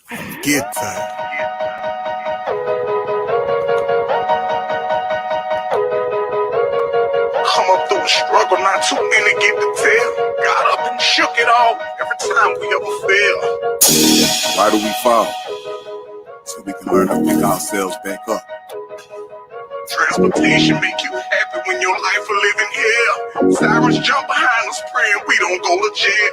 Get time. Come up through the struggle, not too many get to tell. Got up and shook it off every time we ever fail. Why do we fall? So we can learn to pick ourselves back up. Transportation make you happy when your life a living hell. Sirens jump behind us praying we don't go to jail.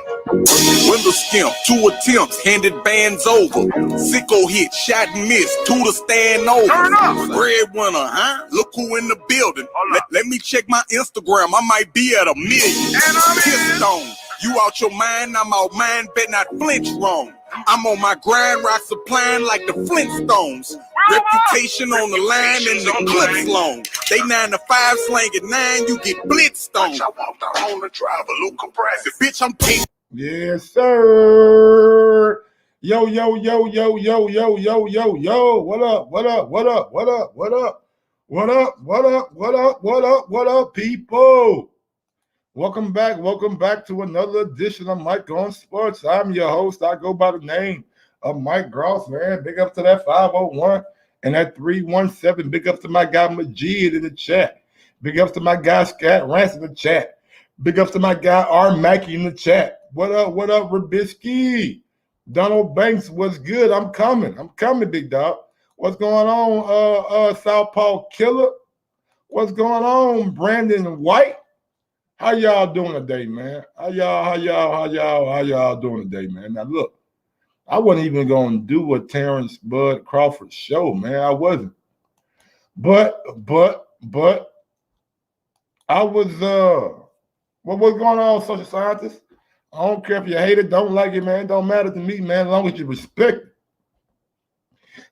Window skimp, 2 attempts, handed bands over. Sicko hit, shot and missed, 2 to stand over. Breadwinner, huh? Look who in the building. Let me check my Instagram, I might be at 1 million. And I'm Stone. You out your mind, I'm out mine, bet not flinch wrong. I'm on my grind, rock supplying like the Flintstones. Reputation on the line and the clips long. They 9 to 5 slang at 9, you get blitzed on. I walked out on the driver, Luke compressed. Bitch, I'm paid. Yes, sir. Yo, yo, yo, yo, yo, yo, yo, yo, yo. What up? What up? What up? What up? What up? What up? What up? What up? What up? What up, people? Welcome back to another edition of Mike on Sports. I'm your host. I go by the name of Mike Gross, man. Big up to that 501 and that 317. Big up to my guy Majid in the chat. Big up to my guy Scat Rance in the chat. Big up to my guy R. Mackey in the chat. What up, Rabisky? Donald Banks, what's good? I'm coming, big dog. What's going on, Southpaw Killer? What's going on, Brandon White? How y'all doing today, man? How y'all doing today, man? Now look, I wasn't even gonna do a Terence Bud Crawford show, man. I wasn't. But I was what was going on, social scientists? I don't care if you hate it, don't like it, man. It don't matter to me, man, as long as you respect it.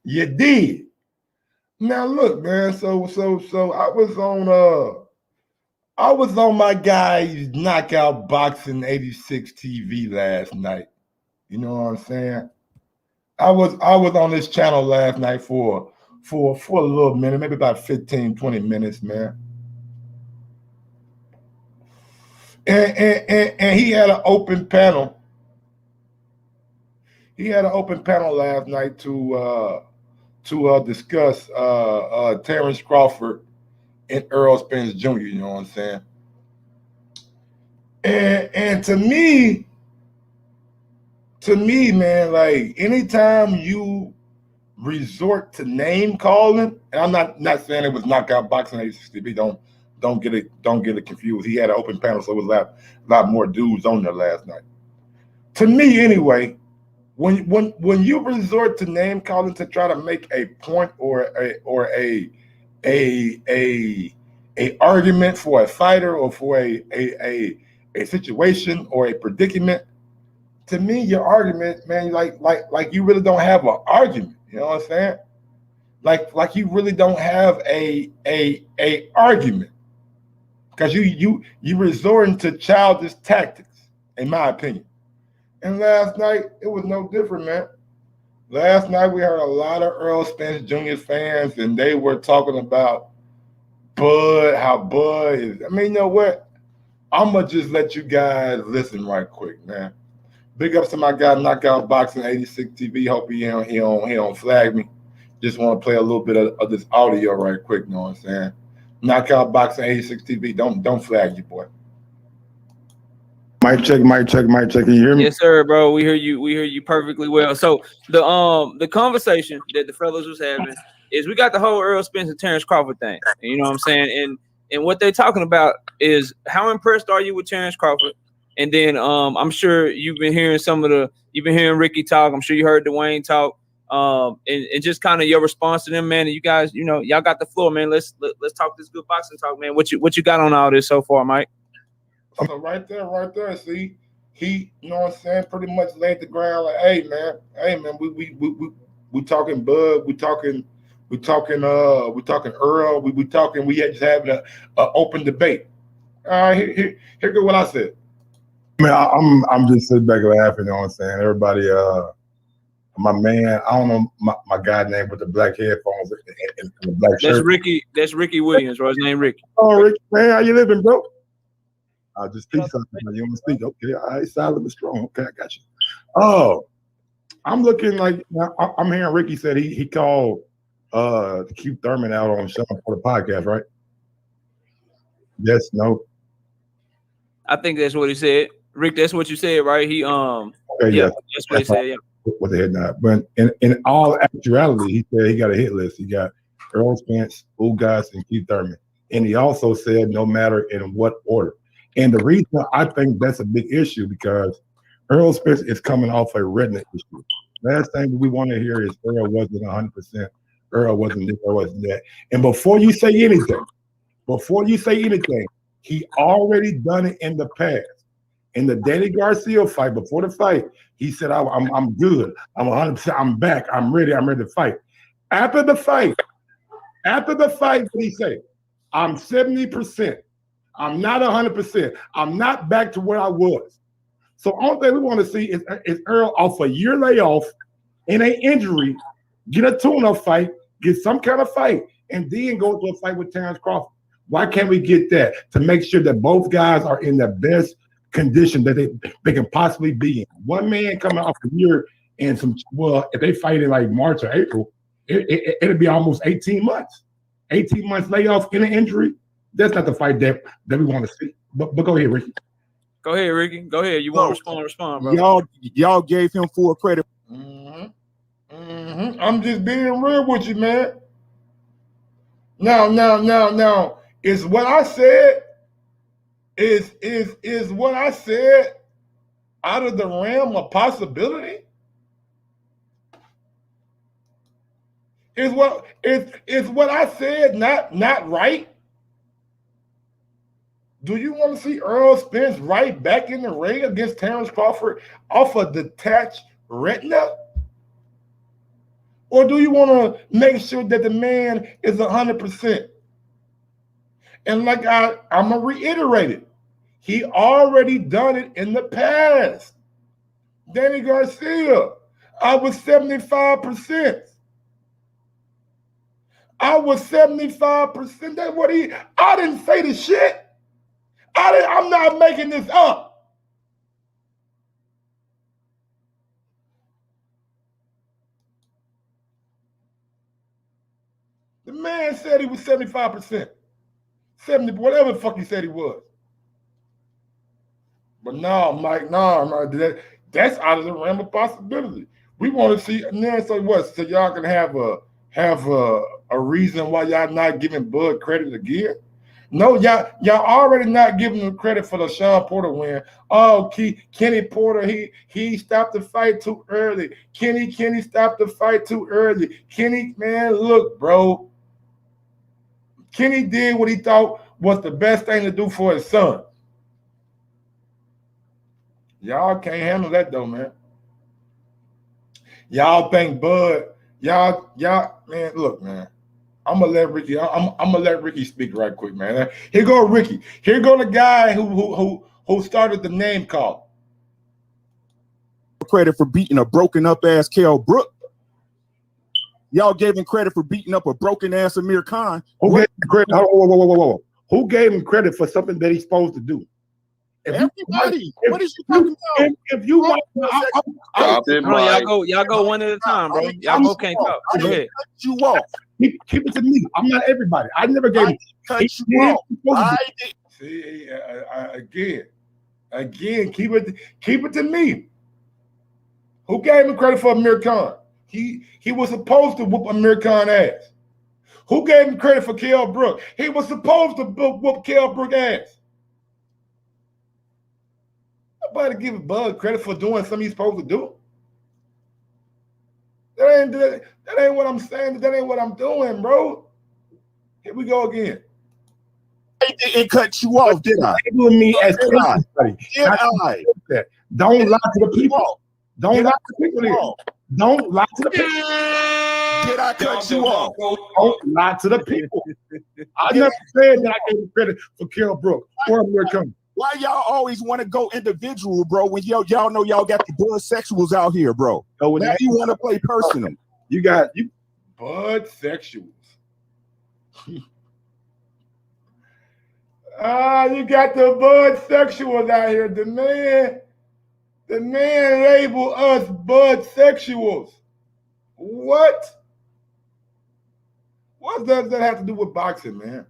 You did. Now look, man, so I was on my guy's Knockout Boxing 86 TV last night. You know what I'm saying? I was on this channel last night for a little minute, maybe about 15, 20 minutes, man. And he had an open panel. He had an open panel last night to discuss Terence Crawford and Errol Spence Jr., you know what I'm saying? And to me, man, like anytime you resort to name calling, and I'm not saying it was Knockout Boxing 86 don't get it confused. He had an open panel, so it was a lot more dudes on there last night. To me, anyway, when you resort to name calling to try to make a point or a argument for a fighter or for a situation or a predicament, to me, your argument, man, like you really don't have an argument. You know what I'm saying? Like you really don't have a argument, because you resorting to childish tactics, in my opinion. And last night it was no different, man. Last night we heard a lot of Errol Spence Jr. fans, and they were talking about Bud, how Bud is. I mean, you know what? I'm going to just let you guys listen right quick, man. Big ups to my guy, Knockout Boxing 86 TV. Hope he don't flag me. Just want to play a little bit of this audio right quick, you know what I'm saying? Knockout Boxing 86 TV. Don't flag you, boy. Mic check. Can you hear me? Yes, sir, bro. We hear you perfectly well. So the conversation that the fellas was having is we got the whole Errol Spence and Terence Crawford thing. You know what I'm saying? And what they're talking about is how impressed are you with Terence Crawford? And then I'm sure you've been hearing Ricky talk. I'm sure you heard Dwayne talk. And just kind of your response to them, man. And you guys, y'all got the floor, man. Let's talk this good boxing talk, man. What you got on all this so far, Mike? So right there, see, he, you know what I'm saying, pretty much laid the ground like, hey man, we talking Bud, we talking Earl, we just having a open debate. All right, here go what I said. Man, I'm just sitting back laughing, you know what I'm saying? Everybody, my man, I don't know my guy name with the black headphones and the black shirt. That's Ricky Williams, bro. His name Ricky. Oh, Ricky, man, how you living, bro? I'll just speak something. You want to speak? Okay, all right, silent but strong. Okay, I got you. Oh, I'm looking like I'm hearing Ricky said he called Keith Thurman out on Sean for the podcast, right? Yes, no. I think that's what he said. Rick, that's what you said, right? He Okay, yeah, yes. that's what he said. Yeah. With the head nod. But in all actuality, he said he got a hit list. He got Earl Spence, Ugas, and Keith Thurman. And he also said no matter in what order. And the reason I think that's a big issue because Earl Spence is coming off a retina issue. Last thing we want to hear is Earl wasn't 100%. Earl wasn't this, Earl wasn't that. And before you say anything, he already done it in the past. In the Danny Garcia fight, before the fight, he said, I'm good. I'm 100%. I'm back. I'm ready to fight. After the fight, what he say? I'm 70%. I'm not 100%. I'm not back to where I was. So all thing we want to see is Earl off a year layoff in an injury, get a tune-up fight, get some kind of fight, and then go to a fight with Terence Crawford. Why can't we get that to make sure that both guys are in the best condition that they can possibly be in? One man coming off a year and if they fight in like March or April, it'll be almost 18 months. 18 months layoff in an injury. That's not the fight that we want to see. But go ahead, Ricky. Go ahead, Ricky. Go ahead. You want to respond, bro. Y'all gave him full credit. I'm just being real with you, man. Now. Is what I said is what I said out of the realm of possibility? Is what I said not right? Do you want to see Earl Spence right back in the ring against Terence Crawford off a detached retina? Or do you want to make sure that the man is 100%? And like I'm going to reiterate it. He already done it in the past. Danny Garcia, I was 75%. I was 75%. That's what I didn't say the shit. I'm not making this up. The man said he was 75%. 70, whatever the fuck he said he was. But no, Mike, no, that's out of the realm of possibility. We want to see, so what? So y'all can have a reason why y'all not giving Bud credit again? No, y'all already not giving him credit for the Sean Porter win. Oh, Kenny Porter, he stopped the fight too early. Kenny stopped the fight too early. Kenny, man, look, bro. Kenny did what he thought was the best thing to do for his son. Y'all can't handle that though, man. Y'all think Bud, y'all, man, look, man. I'm gonna let Ricky speak right quick, man. Here go Ricky. Here go the guy who started the name call. Credit for beating a broken up ass Kell Brook. Y'all gave him credit for beating up a broken ass Amir Khan. Who gave him credit? Whoa. Who gave him credit for something that he's supposed to do? Everybody. What is you talking about? If you want, y'all go one at a time, bro. Y'all both can't talk. Go ahead. You off. Keep it to me. I'm not everybody. I never gave him. Cut you off. See, again, keep it to me. Who gave him credit for Amir Khan? He was supposed to whoop Amir Khan ass. Who gave him credit for Kell Brook? He was supposed to whoop Kell Brook ass. Nobody give Bud credit for doing something he's supposed to do. That ain't what I'm saying. That ain't what I'm doing, bro. Here we go again. I didn't cut you off, did I? Doing me as anybody. Don't lie to the people. Don't lie to the people. Don't lie to the people. Did I cut you off? Don't lie to the people. I never said that I gave credit for Kell Brook or Amir Khan. Why y'all always want to go individual, bro, when y'all know y'all got the blood sexuals out here, bro? So now you want to play personal. You got bud sexuals. You got the bud sexuals out here. The The man labeled us bud sexuals. What? What does that have to do with boxing, man?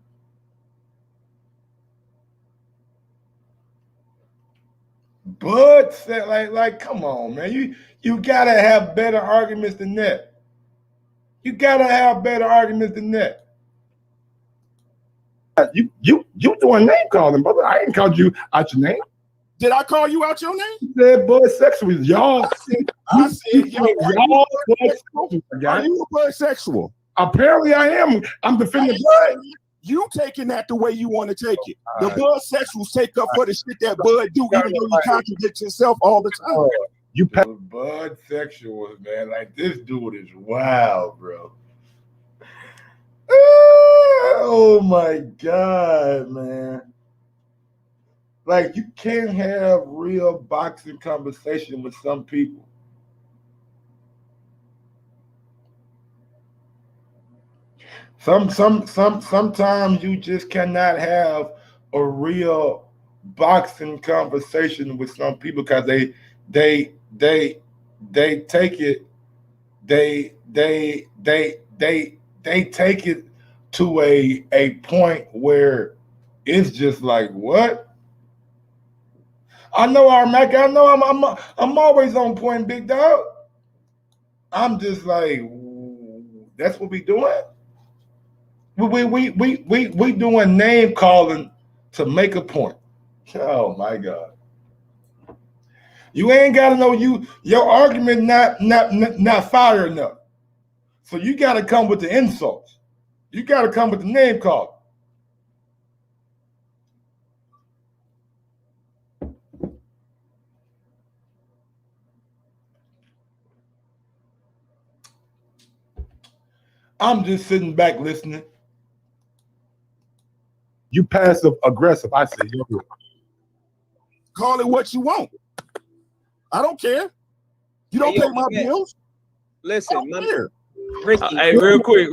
Bud said, like, come on, man. You gotta have better arguments than that. You gotta have better arguments than that. You doing name calling, brother. I ain't called you out your name. Did I call you out your name? You said bud sexuals, y'all. I said, y'all are you a bud sexual? Apparently I am. I'm defending bud. You taking that the way you want to take it. The bud sexuals take up for the shit that bud do, even though you contradict yourself all the time. You bud sexuals, man. Like, this dude is wild, bro. Oh my God, man. Like, you can't have real boxing conversation with some people. Sometimes you just cannot have a real boxing conversation with some people because they take it they take it to a point where it's just like, what? I know our Mac. I know I'm always on point, big dog. I'm just like, that's what we doing. We doing name calling to make a point. Oh my God. You ain't gotta know your argument not fire enough. So you gotta come with the insults. You gotta come with the name call. I'm just sitting back listening. You passive aggressive. I say you're Call it what you want. I don't care. You don't pay my bills. Listen, Ricky. hey, real quick,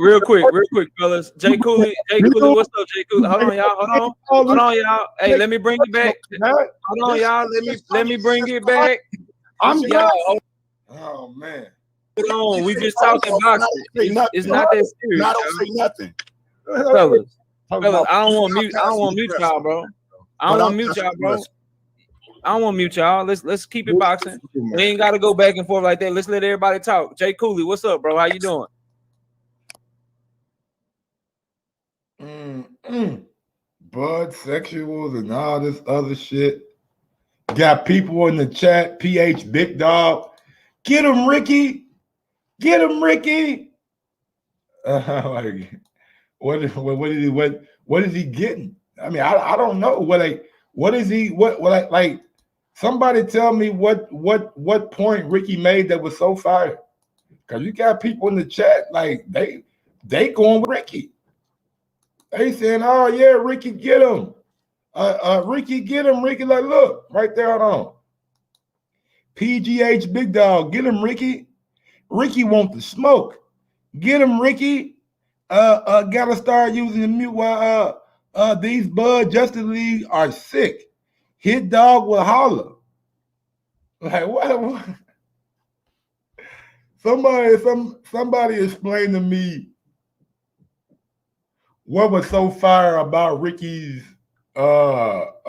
fellas. Jay Cooley, what's up, Jay Cooley? Hold on, y'all. Hold on, y'all. Hey, let me bring it back. Hold on, y'all. Let me bring it back. y'all. Oh man. Hold on, we just talking boxing. It's not that serious. I don't say nothing. Fellas, I don't want mute y'all, bro. I don't want mute y'all. Let's keep it boxing. We ain't gotta go back and forth like that. Let's let everybody talk. Jay Cooley, what's up, bro? How you doing? Bud sexuals and all this other shit. Got people in the chat. PH Big Dog. Get him, Ricky. Get him, Ricky. What is he getting? I mean, I don't know. What is he? Like? Somebody tell me what point Ricky made that was so fire. Because you got people in the chat like they going with Ricky. They saying, oh yeah, Ricky, get him. Ricky, get him. Ricky, like, look right there. Hold on. PGH Big Dog, get him, Ricky. Ricky want the smoke. Get him, Ricky. Gotta start using the mute while these Bud Justice League are sick. Hit dog will holler. Like what? Somebody explain to me what was so fire about Ricky's what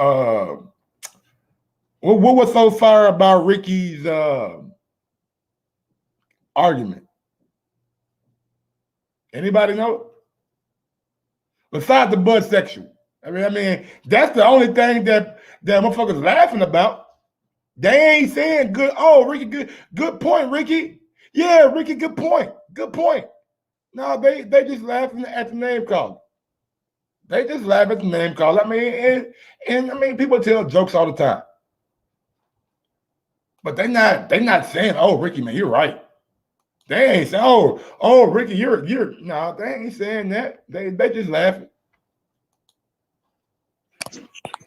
was so fire about Ricky's argument? Anybody know? Besides the bud sexual. I mean, that's the only thing that motherfuckers laughing about. They ain't saying good. Oh, Ricky, good point, Ricky. Yeah, Ricky, good point. Good point. No, they just laughing at the name call. They just laugh at the name call. I mean, and I mean, people tell jokes all the time. But they not saying, oh, Ricky, man, you're right. They ain't saying, oh, Ricky, you're no, they ain't saying that. They just laughing.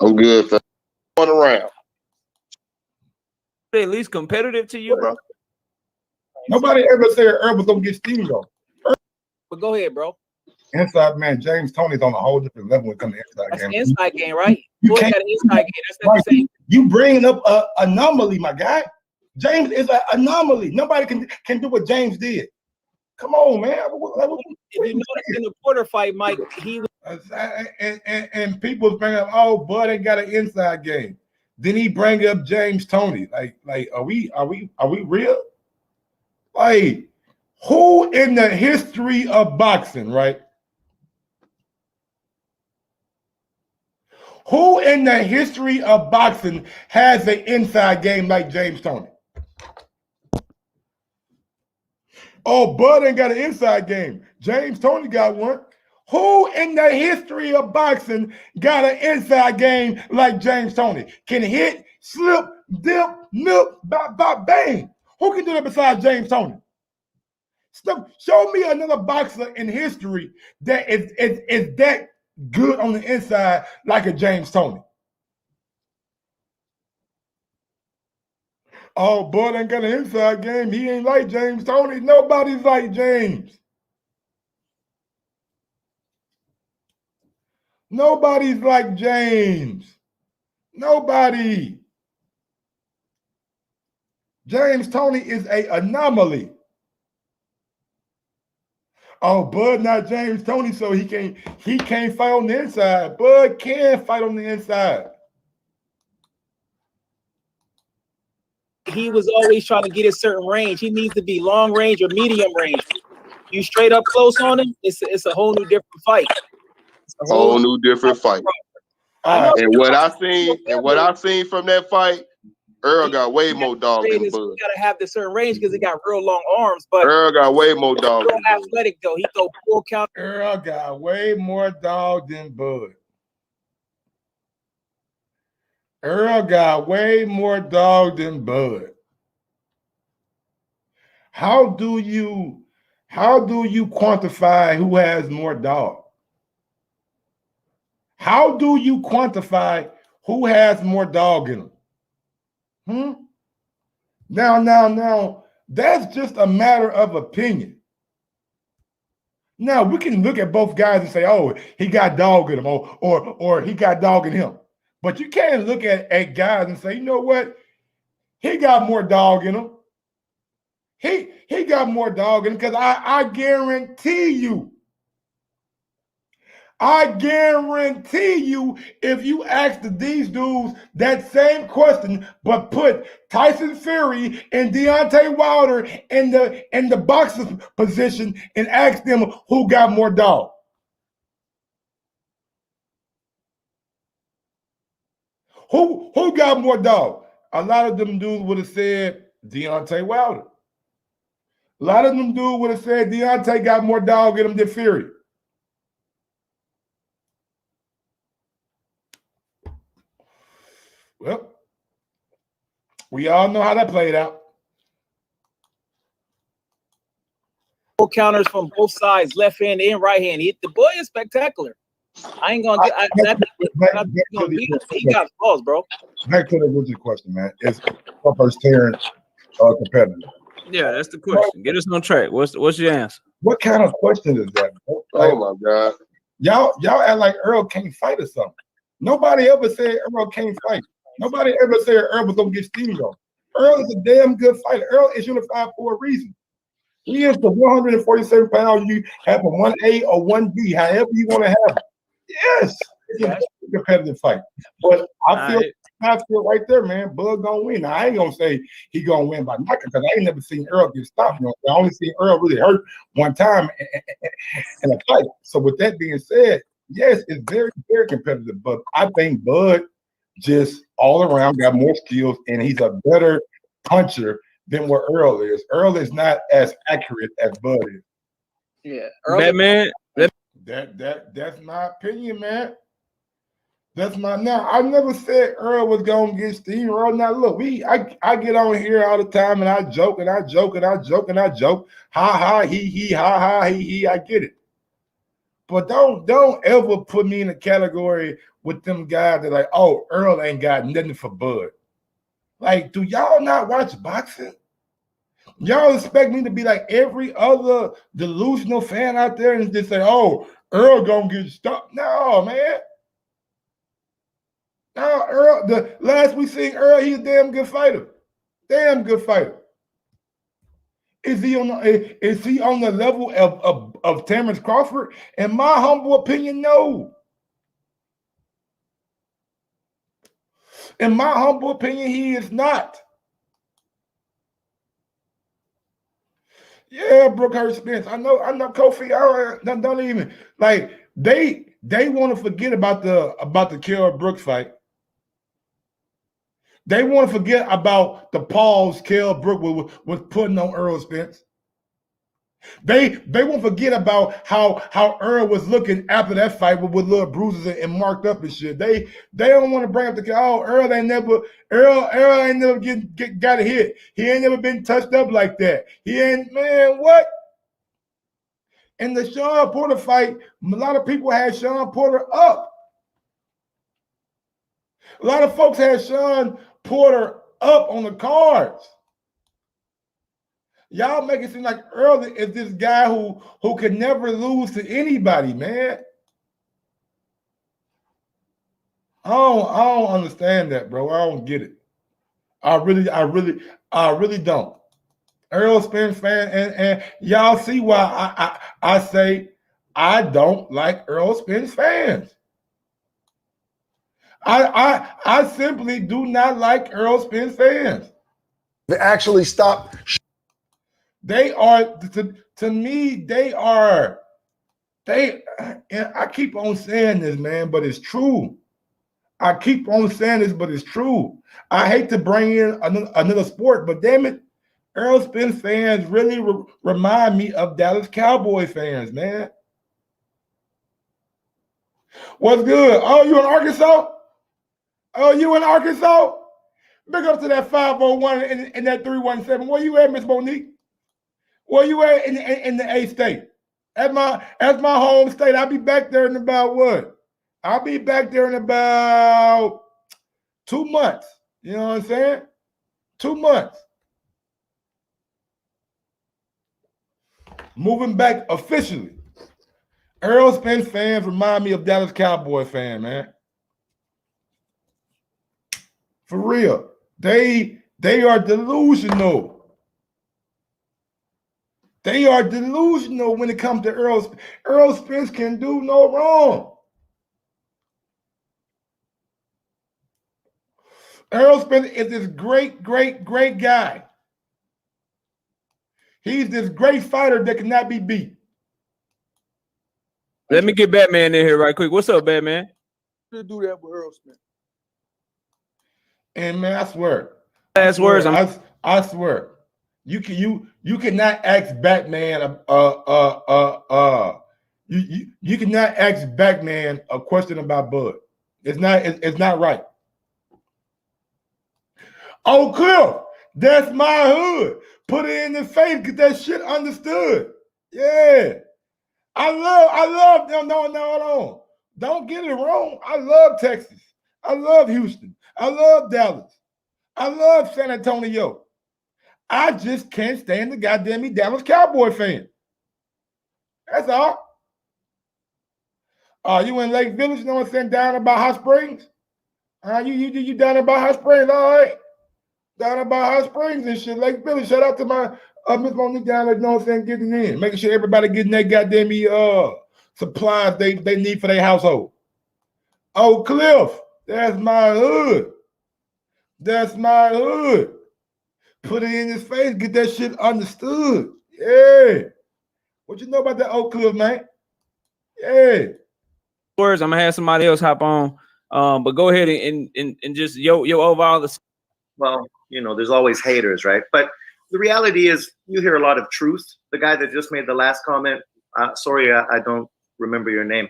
I'm good. Going around. They at least competitive to you, bro. Nobody ever said Earl was gonna get steamrolled. But go ahead, bro. Inside man, James Tony's on a whole different level when it comes to inside That's game. an inside game, right? You Boy, can't, got an inside game. That's not the same. you bringing up a anomaly, my guy. James is an anomaly. Nobody can do what James did. Come on, man. If you notice in the Porter fight, Mike, he was And people bring up, oh, Bud ain't got an inside game. Then he bring up James Toney. Like, are we real? Like, who in the history of boxing, right? Who in the history of boxing has an inside game like James Toney? Oh, Bud ain't got an inside game. James Toney got one. Who in the history of boxing got an inside game like James Toney? Can hit, slip, dip, nip, bop, bop, bang. Who can do that besides James Toney? Show me another boxer in history that is that good on the inside like a James Toney. Oh, Bud ain't got an inside game. He ain't like James Toney. Nobody's like James. Nobody's like James. Nobody. James Toney is an anomaly. Oh, Bud not James Toney, so he can't fight on the inside. Bud can fight on the inside. he was always trying to get a certain range. He needs to be long range or medium range. You straight up close on him, it's a whole new different fight. A whole new different fight. And what I seen from that fight, Earl got way more dog than Bud. You gotta have the certain range because he got real long arms, but Earl got way more dog than Bud. Athletic though. He go full count. Earl got way more dog than Bud. Earl got way more dog than Bud. How do you quantify who has more dog? How do you quantify who has more dog in them? Now, that's just a matter of opinion. Now, we can look at both guys and say, oh, he got dog in him, or he got dog in him. But you can't look at guys and say, you know what? He got more dog in him. He got more dog in him because I guarantee you, if you asked these dudes that same question, but put Tyson Fury and Deontay Wilder in the boxer's position and asked them who got more dog. Who got more dog? A lot of them dudes would have said Deontay Wilder. A lot of them dudes would have said Deontay got more dog in him than Fury. Well, we all know how that played out. Full counters from both sides, left hand and right hand. The boy is spectacular. I ain't gonna get. He got flaws, bro. Back to the original question, man. Is first Terence competitive? Yeah, that's the question. Get us on track. What's your answer? What kind of question is that, bro? Like, Oh my God. y'all act like Earl can't fight or something. Nobody ever said Earl can't fight. Nobody ever said Earl was gonna get steamrolled. Earl is a damn good fighter. Earl is unified for a reason. He is the 147 pounds you have a 1A or 1B, however you want to have it. Yes, it's a competitive fight. But I feel right there, man. Bud gonna win. Now, I ain't gonna say he gonna win by knockout because I ain't never seen Earl get stopped. You know? I only seen Earl really hurt one time in a fight. So with that being said, yes, it's very, very competitive. But I think Bud just all around got more skills and he's a better puncher than what Earl is. Earl is not as accurate as Bud is. Yeah, Batman. That's my opinion, man. That's my now. I never said Earl was gonna get steamrolled. Now look, I get on here all the time and I joke and I joke and I joke and I joke. Ha ha he ha ha he. I get it. But don't ever put me in a category with them guys that like, oh, Earl ain't got nothing for Bud. Like, do y'all not watch boxing? Y'all expect me to be like every other delusional fan out there and just say, oh, Earl gonna get stopped? No, man. No, Earl, the last we seen Earl, he's a damn good fighter. Damn good fighter. Is he on the level of Terence Crawford? In my humble opinion, no. In my humble opinion, he is not. Yeah, Brookhurst Spence. I know Kofi. Don't even like they want to forget about the Kell Brooks fight. They want to forget about the pause Kell Brooks was putting on Errol Spence. They won't forget about how Earl was looking after that fight with little bruises and marked up and shit. They don't want to bring up Earl ain't never got a hit. He ain't never been touched up like that. He ain't, man, what? In the Sean Porter fight, a lot of people had Sean Porter up. A lot of folks had Sean Porter up on the cards. Y'all make it seem like Earl is this guy who can never lose to anybody, man. I don't understand that, bro. I don't get it. I really don't. Errol Spence fan, and y'all see why I say I don't like Errol Spence fans. I simply do not like Errol Spence fans. They actually stop. They are, to me, they are, and I keep on saying this, man, but it's true. I keep on saying this, but it's true. I hate to bring in another sport, but damn it, Errol Spence fans really remind me of Dallas Cowboy fans, man. What's good? Oh, you in Arkansas? Oh, you in Arkansas? Big up to that 501 and that 317. Where you at, Miss Monique? Where you at in the A state? That's my home state. I'll be back there in about what? I'll be back there in about 2 months. You know what I'm saying? 2 months. Moving back officially. Errol Spence fans remind me of Dallas Cowboy fan, man. For real. They are delusional. They are delusional when it comes to Errol. Errol Spence can do no wrong. Errol Spence is this great guy. He's this great fighter that cannot be beat. Let me get Batman in here right quick. What's up, Batman? To do that with Errol Spence. And man, I swear. Last words. I swear. You cannot ask Batman you cannot ask Batman a question about Bud. It's not right. Oh, Cliff, that's my hood. Put it in the face, get that shit understood. Yeah. I love them. No, hold on. Don't get it wrong. I love Texas. I love Houston. I love Dallas. I love San Antonio. I just can't stand the goddamn Dallas Cowboy fan. That's all. You in Lake Village, you know what I'm saying, down about Hot Springs? You down about Hot Springs, all right? Down about Hot Springs and shit, Lake Village. Shout out to my Miss Monique down there, you know what I'm saying, getting in. Making sure everybody getting that goddamn supplies they need for their household. Oh, Cliff, that's my hood. That's my hood. Put it in his face, get that shit understood. Yeah. What you know about that Oak Cliff, man? Yeah. Words. I'm gonna have somebody else hop on. But go ahead and just yo overall. Well, you know, there's always haters, right? But the reality is, you hear a lot of truth. The guy that just made the last comment, sorry, I don't remember your name,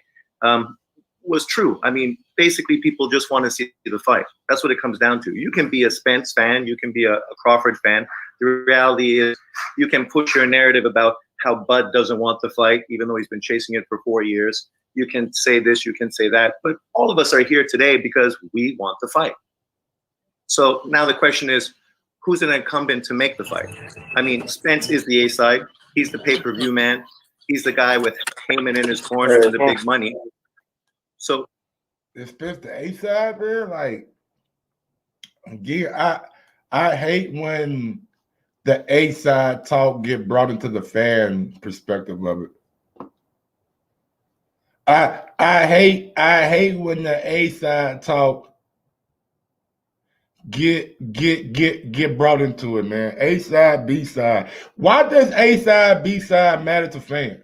was true. I mean, basically, people just want to see the fight. That's what it comes down to. You can be a Spence fan, you can be a Crawford fan. The reality is, you can push your narrative about how Bud doesn't want the fight, even though he's been chasing it for 4 years. You can say this, you can say that, but all of us are here today because we want the fight. So now the question is, who's an incumbent to make the fight? I mean, Spence is the A side. He's the pay-per-view man. He's the guy with Heyman in his corner with the big money. So is Spence the A side, man? Like, yeah, I hate when the A side talk get brought into the fan perspective of it. I hate when the A side talk get brought into it, man. A side, B side. Why does A side, B side matter to fans?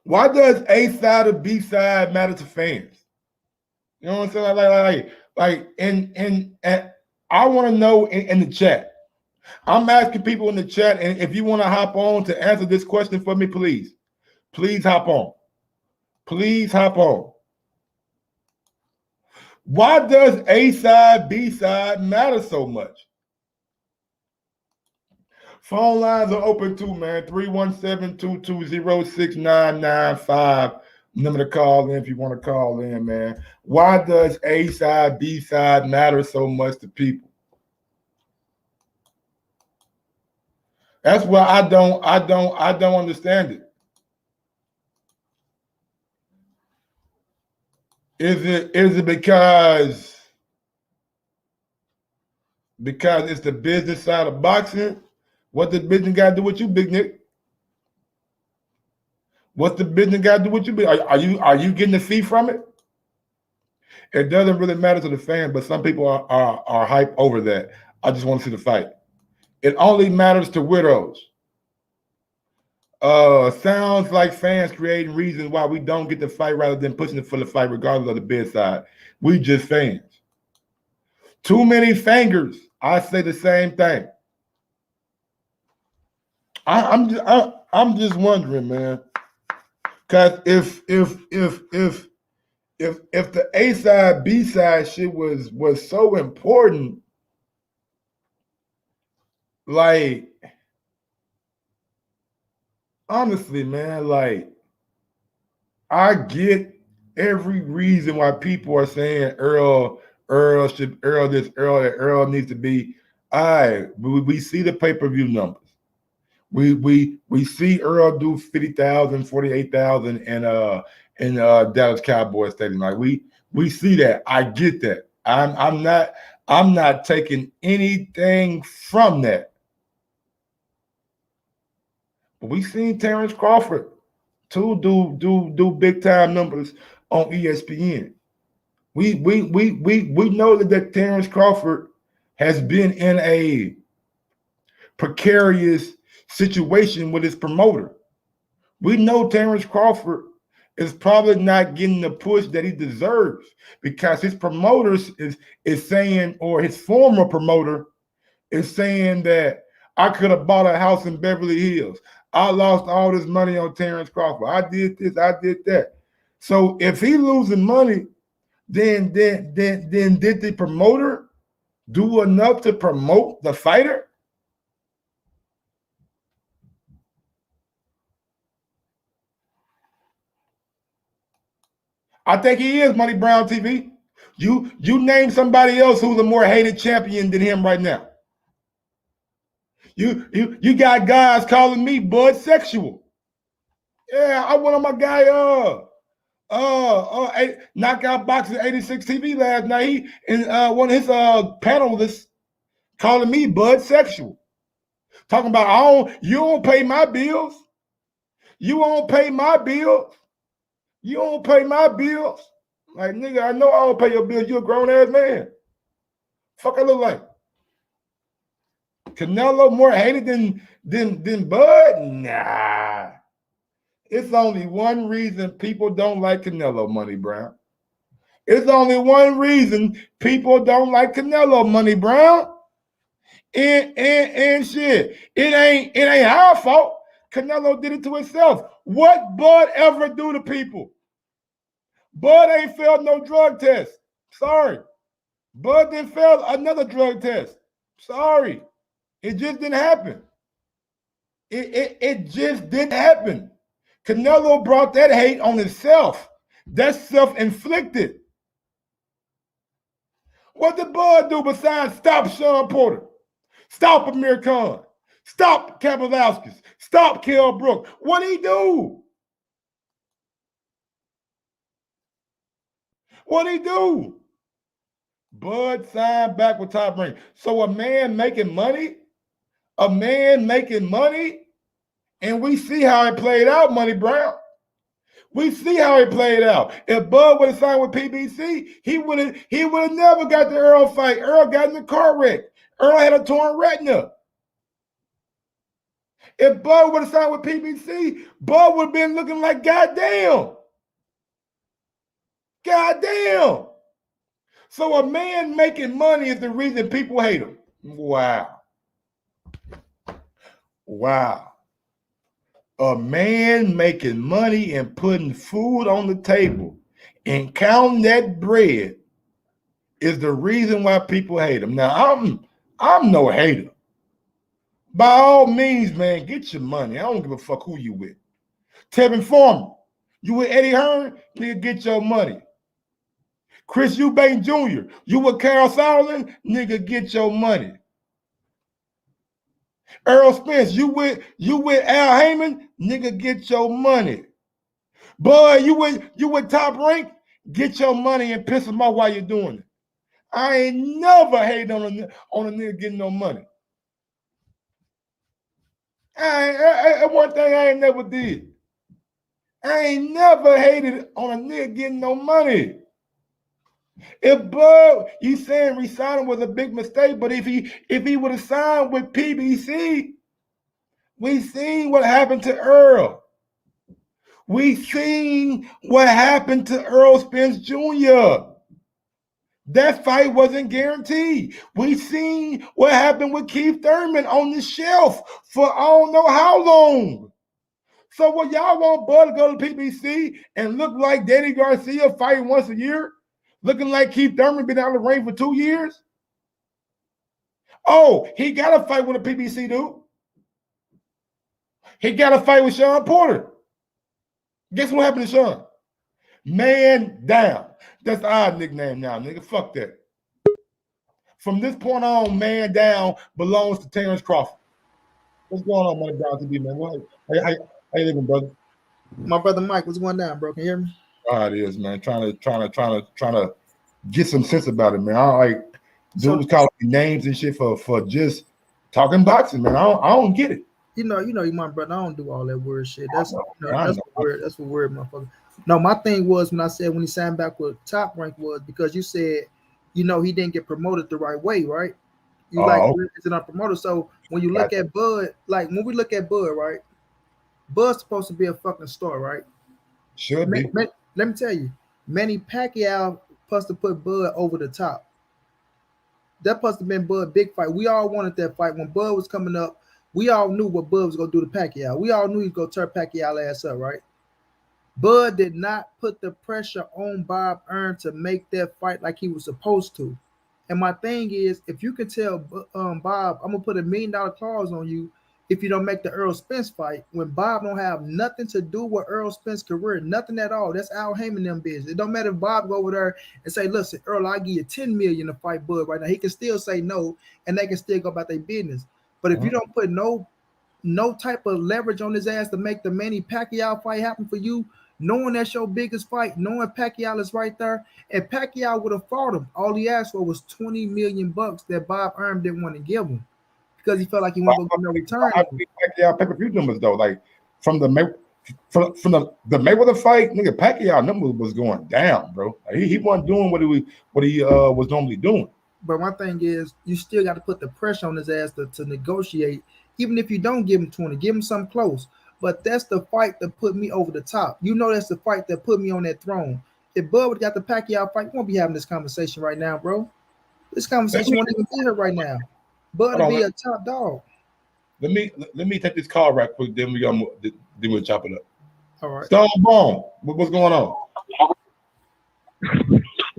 Why does A side or B side matter to fans? You know what I'm saying? And I want to know in the chat. I'm asking people in the chat, and if you want to hop on to answer this question for me, please hop on. Please hop on. Why does A side, B side matter so much? Phone lines are open too, man. 317-220-6995. Number to call in if you want to call in, man. Why does A side, B side matter so much to people? That's why I don't understand it. Is it because it's the business side of boxing? What does business got to do with you, Big Nick? What's the business got to do with you? Are you getting a fee from it? It doesn't really matter to the fan, but some people are hyped over that. I just want to see the fight. It only matters to widows. Sounds like fans creating reasons why we don't get the fight rather than pushing it for the fight, regardless of the bid side. We just fans. Too many fingers. I say the same thing. I'm just wondering, man, because if the A side B side shit was so important, like honestly, man, like I get every reason why people are saying Earl needs to be. We see the pay-per-view numbers. We see Earl do 50,000, 48,000 in Dallas Cowboys Stadium. Like we see that. I get that. I'm not taking anything from that. But we seen Terence Crawford too do big time numbers on ESPN. We know that Terence Crawford has been in a precarious situation with his promoter. We know Terence Crawford is probably not getting the push that he deserves because his promoter is saying, or his former promoter is saying that I could have bought a house in Beverly Hills. I lost all this money on Terence Crawford. I did this, I did that. So if he losing money, then did the promoter do enough to promote the fighter? I think he is Money Brown TV. You name somebody else who's a more hated champion than him right now. You got guys calling me Bud Sexual. Yeah, I went on my guy Knockout Boxing 86 TV last night. He and one of his panelists calling me Bud Sexual. Talking about you don't pay my bills. You won't pay my bills. You don't pay my bills. Like, nigga, I know I don't pay your bills. You a grown ass man. Fuck I look like. Canelo more hated than Bud? Nah. It's only one reason people don't like Canelo, Money Brown. It's only one reason people don't like Canelo, Money Brown. And shit. It ain't our fault. Canelo did it to himself. What Bud ever do to people? Bud ain't failed no drug test. Sorry. Bud didn't fail another drug test. Sorry. It just didn't happen. It just didn't happen. Canelo brought that hate on himself. That's self-inflicted. What did Bud do besides stop Sean Porter? Stop Amir Khan? Stop Kabalowskis? Stop Kell Brook? What did he do? What did he do? Bud signed back with Top Rank. So a man making money, and we see how it played out, Money Brown. We see how it played out. If Bud would have signed with PBC, he would have never got the Earl fight. Earl got in a car wreck. Earl had a torn retina. If Bud would have signed with PBC, Bud would have been looking like goddamn. Goddamn. So a man making money is the reason people hate him. Wow. A man making money and putting food on the table and counting that bread is the reason why people hate him. Now, I'm no hater. By all means, man, get your money. I don't give a fuck who you with. Tevin Foreman, you with Eddie Hearn, nigga, get your money. Chris Eubank Jr., you with Carl Sauerland, nigga, get your money. Earl Spence, you with Al Heyman, nigga, get your money. Boy, you with Top Rank, get your money and piss them off while you're doing it. I ain't never hated on a nigga getting no money. One thing I ain't never did. I ain't never hated on a nigga getting no money. If Bud, you saying resigning was a big mistake, but if he would have signed with PBC, we seen what happened to Earl. We seen what happened to Earl Spence Jr. That fight wasn't guaranteed. We seen what happened with Keith Thurman on the shelf for I don't know how long. So what y'all want Bud to go to PBC and look like Danny Garcia fighting once a year? Looking like Keith Thurman been out of the ring for 2 years? Oh, he got a fight with a PBC dude. He got a fight with Sean Porter. Guess what happened to Sean? Man down. That's our nickname now, nigga. Fuck that. From this point on, man down belongs to Terence Crawford. What's going on, Money Brown TV, man? How you living, brother? My brother Mike, what's going down, bro? Can you hear me? It is, man. Trying to get some sense about it, man. I don't like dudes calling me names and shit for just talking boxing, man. I don't get it. You know, my brother. I don't do all that weird shit. That's for weird, motherfucker. No, my thing was when I said when he signed back with Top Rank was because you said, he didn't get promoted the right way, right? You it's not promoted. So when you look at Bud, like when we look at Bud, right? Bud's supposed to be a fucking star, right? Should be. Let me tell you, Manny Pacquiao supposed to put Bud over the top. That supposed to have been Bud's big fight. We all wanted that fight. When Bud was coming up, we all knew what Bud was going to do to Pacquiao. We all knew he was going to tear Pacquiao's ass up, right? Bud did not put the pressure on Bob Earn to make that fight like he was supposed to. And my thing is, if you can tell Bob, I'm going to put $1 million clause on you if you don't make the Earl Spence fight, when Bob don't have nothing to do with Earl Spence's career, nothing at all. That's Al Heyman them business. It don't matter if Bob go over there and say, listen, Earl, I'll give you $10 million to fight Bud right now. He can still say no, and they can still go about their business. But if you don't put no type of leverage on his ass to make the Manny Pacquiao fight happen for you, knowing that's your biggest fight, knowing Pacquiao is right there, and Pacquiao would have fought him. All he asked for was $20 million that Bob Earn didn't want to give him, because he felt like he wasn't going to get no return. Pacquiao pay-per-view numbers though, like from the Mayweather fight, nigga, Pacquiao number was going down, bro. Like, he wasn't doing what he was normally doing. But my thing is, you still got to put the pressure on his ass to negotiate, even if you don't give him 20, give him something close. But that's the fight that put me over the top. That's the fight that put me on that throne. If Bud would have got the Pacquiao fight, we won't be having this conversation right now, bro. This conversation won't even be here right now. Bud would be a top dog. Let me take this call right quick. Then we'll chop it up. All right. Stone Bone, what's going on?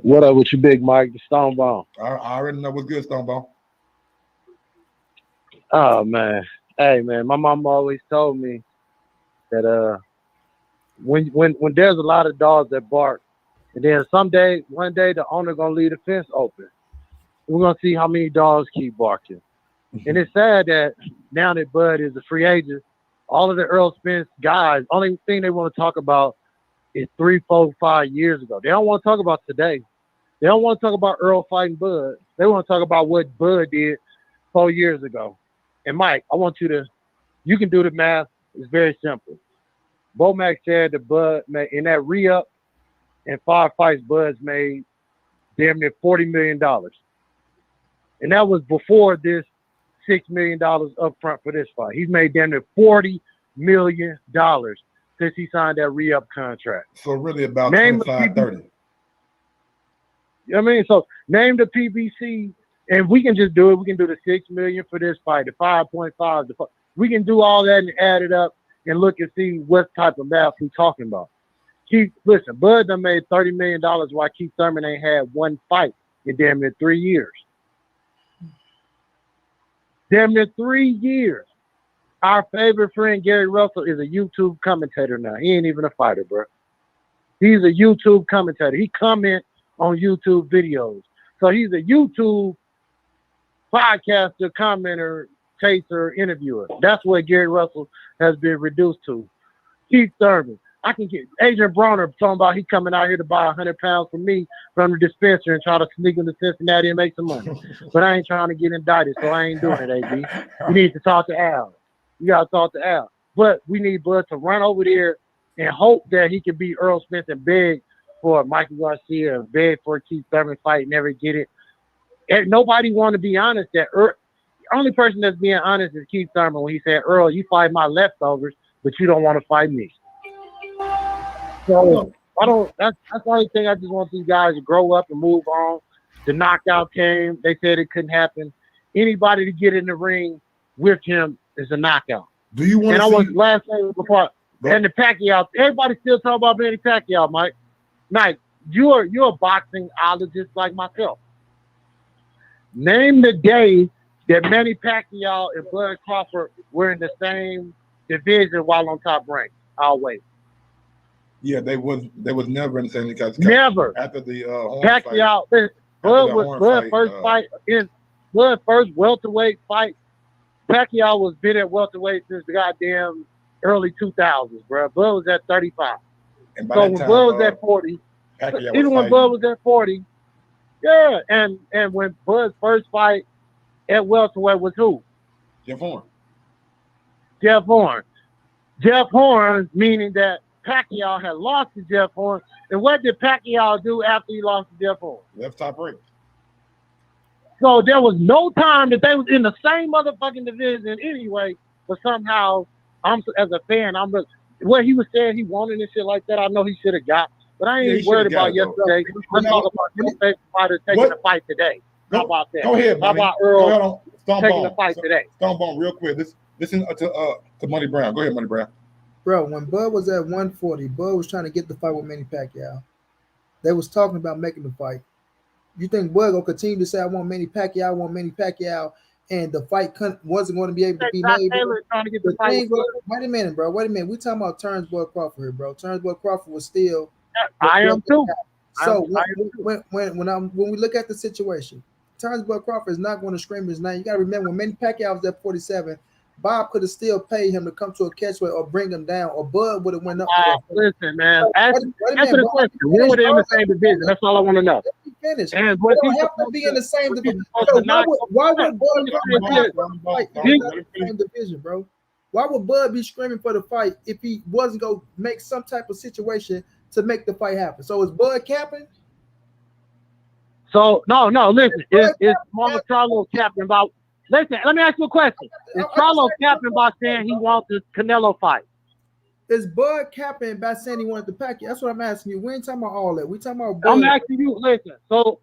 What up with you, Big Mike? The Stone Bone. I already know what's good, Stone Bone. Oh man, hey man, my mom always told me that when there's a lot of dogs that bark, and then one day the owner gonna leave the fence open. We're gonna see how many dogs keep barking. And it's sad that now that Bud is a free agent, all of the Earl Spence guys, only thing they want to talk about is 3, 4, 5 years ago. They don't want to talk about today. They don't want to talk about Earl fighting Bud. They want to talk about what Bud did 4 years ago. And Mike, I want you can do the math. It's very simple. Bomac said that Bud made, in that re-up and 5 fights, Bud's made damn near $40 million. And that was before this $6 million up front for this fight. He's made damn near $40 million since he signed that re-up contract. So really about 25, 30. You know what I mean? So name the PBC, and we can just do it. We can do the $6 million for this fight, the 5.5. We can do all that and add it up and look and see what type of math we're talking about. Listen, Bud done made $30 million while Keith Thurman ain't had one fight in damn near 3 years. Damn near 3 years. Our favorite friend, Gary Russell, is a YouTube commentator now. He ain't even a fighter, bro. He's a YouTube commentator. He comments on YouTube videos. So he's a YouTube podcaster, commenter, chaser, interviewer. That's what Gary Russell has been reduced to. Keith Thurman. I can get Adrian Bronner talking about he coming out here to buy 100 pounds from me from the dispenser and try to sneak into Cincinnati and make some money. But I ain't trying to get indicted, so I ain't doing it, AB. You need to talk to Al. You got to talk to Al. But we need Bud to run over there and hope that he can beat Earl Spence and beg for Michael Garcia, beg for a Keith Thurman fight, never get it. And nobody want to be honest that the only person that's being honest is Keith Thurman when he said, Earl, you fight my leftovers, but you don't want to fight me. So that's the only thing. I just want these guys to grow up and move on. The knockout came. They said it couldn't happen. Anybody to get in the ring with him is a knockout. Do you want and to I was last thing before and the Pacquiao. Everybody still talking about Manny Pacquiao, Mike. Mike, you're a boxingologist like myself. Name the day that Manny Pacquiao and Bud Crawford were in the same division while on Top Rank. I'll wait. Yeah, they was never in the same because never after the Pacquiao. Bud first welterweight fight. Pacquiao was been at welterweight since the goddamn early 2000s, bro. Bud was at 35. And by so that when time, Bud was at 40, even when Bud was at 40, yeah, and when Bud's first fight at welterweight was who? Jeff Horn. Jeff Horn, meaning that Pacquiao had lost to Jeff Horn. And what did Pacquiao do after he lost to Jeff Horn? Left Top Rank. So there was no time that they was in the same motherfucking division anyway, but somehow, as a fan, what he was saying he wanted and shit like that, I know he should have got. But I ain't worried about yesterday. Let's talk about your favorite fighter taking the fight today. How about that? Go ahead, How about Earl taking the fight today? Stonebone, real quick. Listen to Money Brown. Go ahead, Money Brown. Bro, when Bud was at 140, Bud was trying to get the fight with Manny Pacquiao. They was talking about making the fight. You think Bud gonna continue to say I want Manny Pacquiao, and the fight wasn't going to be able to be made? Trying to get the fight. Wait a minute, bro. We talking about Terence Bud Crawford here, bro. Terence Bud Crawford was still. I am too. So when we look at the situation, Terence Bud Crawford is not going to scream his name. You got to remember when Manny Pacquiao was at 47. Bob could have still paid him to come to a catchway or bring him down, or Bud would have went up. Listen, man. Answer the question. When were they in the same division? That's all I want to know. Let me finish. And they don't have to be in the same division. So why would Bud be in the same division, bro? Why would Bud be screaming for the fight if he wasn't going to make some type of situation to make the fight happen? So is Bud capping? So no. Listen, is Marlon Charlo capping about? Listen, let me ask you a question. Is Charlo capping by saying he wants the Canelo fight? Is Bud capping by saying he wanted the Pacquiao? That's what I'm asking you. We ain't talking about all that. We talking about Bud. I'm asking you. Listen. So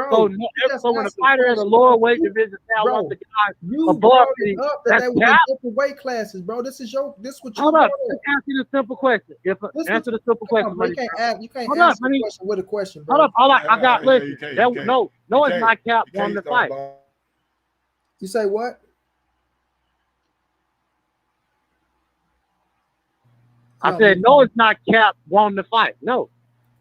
when a fighter at a lower weight division now wants the guy above me, that they were different weight classes, bro. This what you. Hold up. Just answer the simple question. Answer the simple question. You can't answer the question with a question, bro. Hold up. I got. Listen. No, it's not Cap won the fight. You say what? I said no. It's not Cap won the fight. No.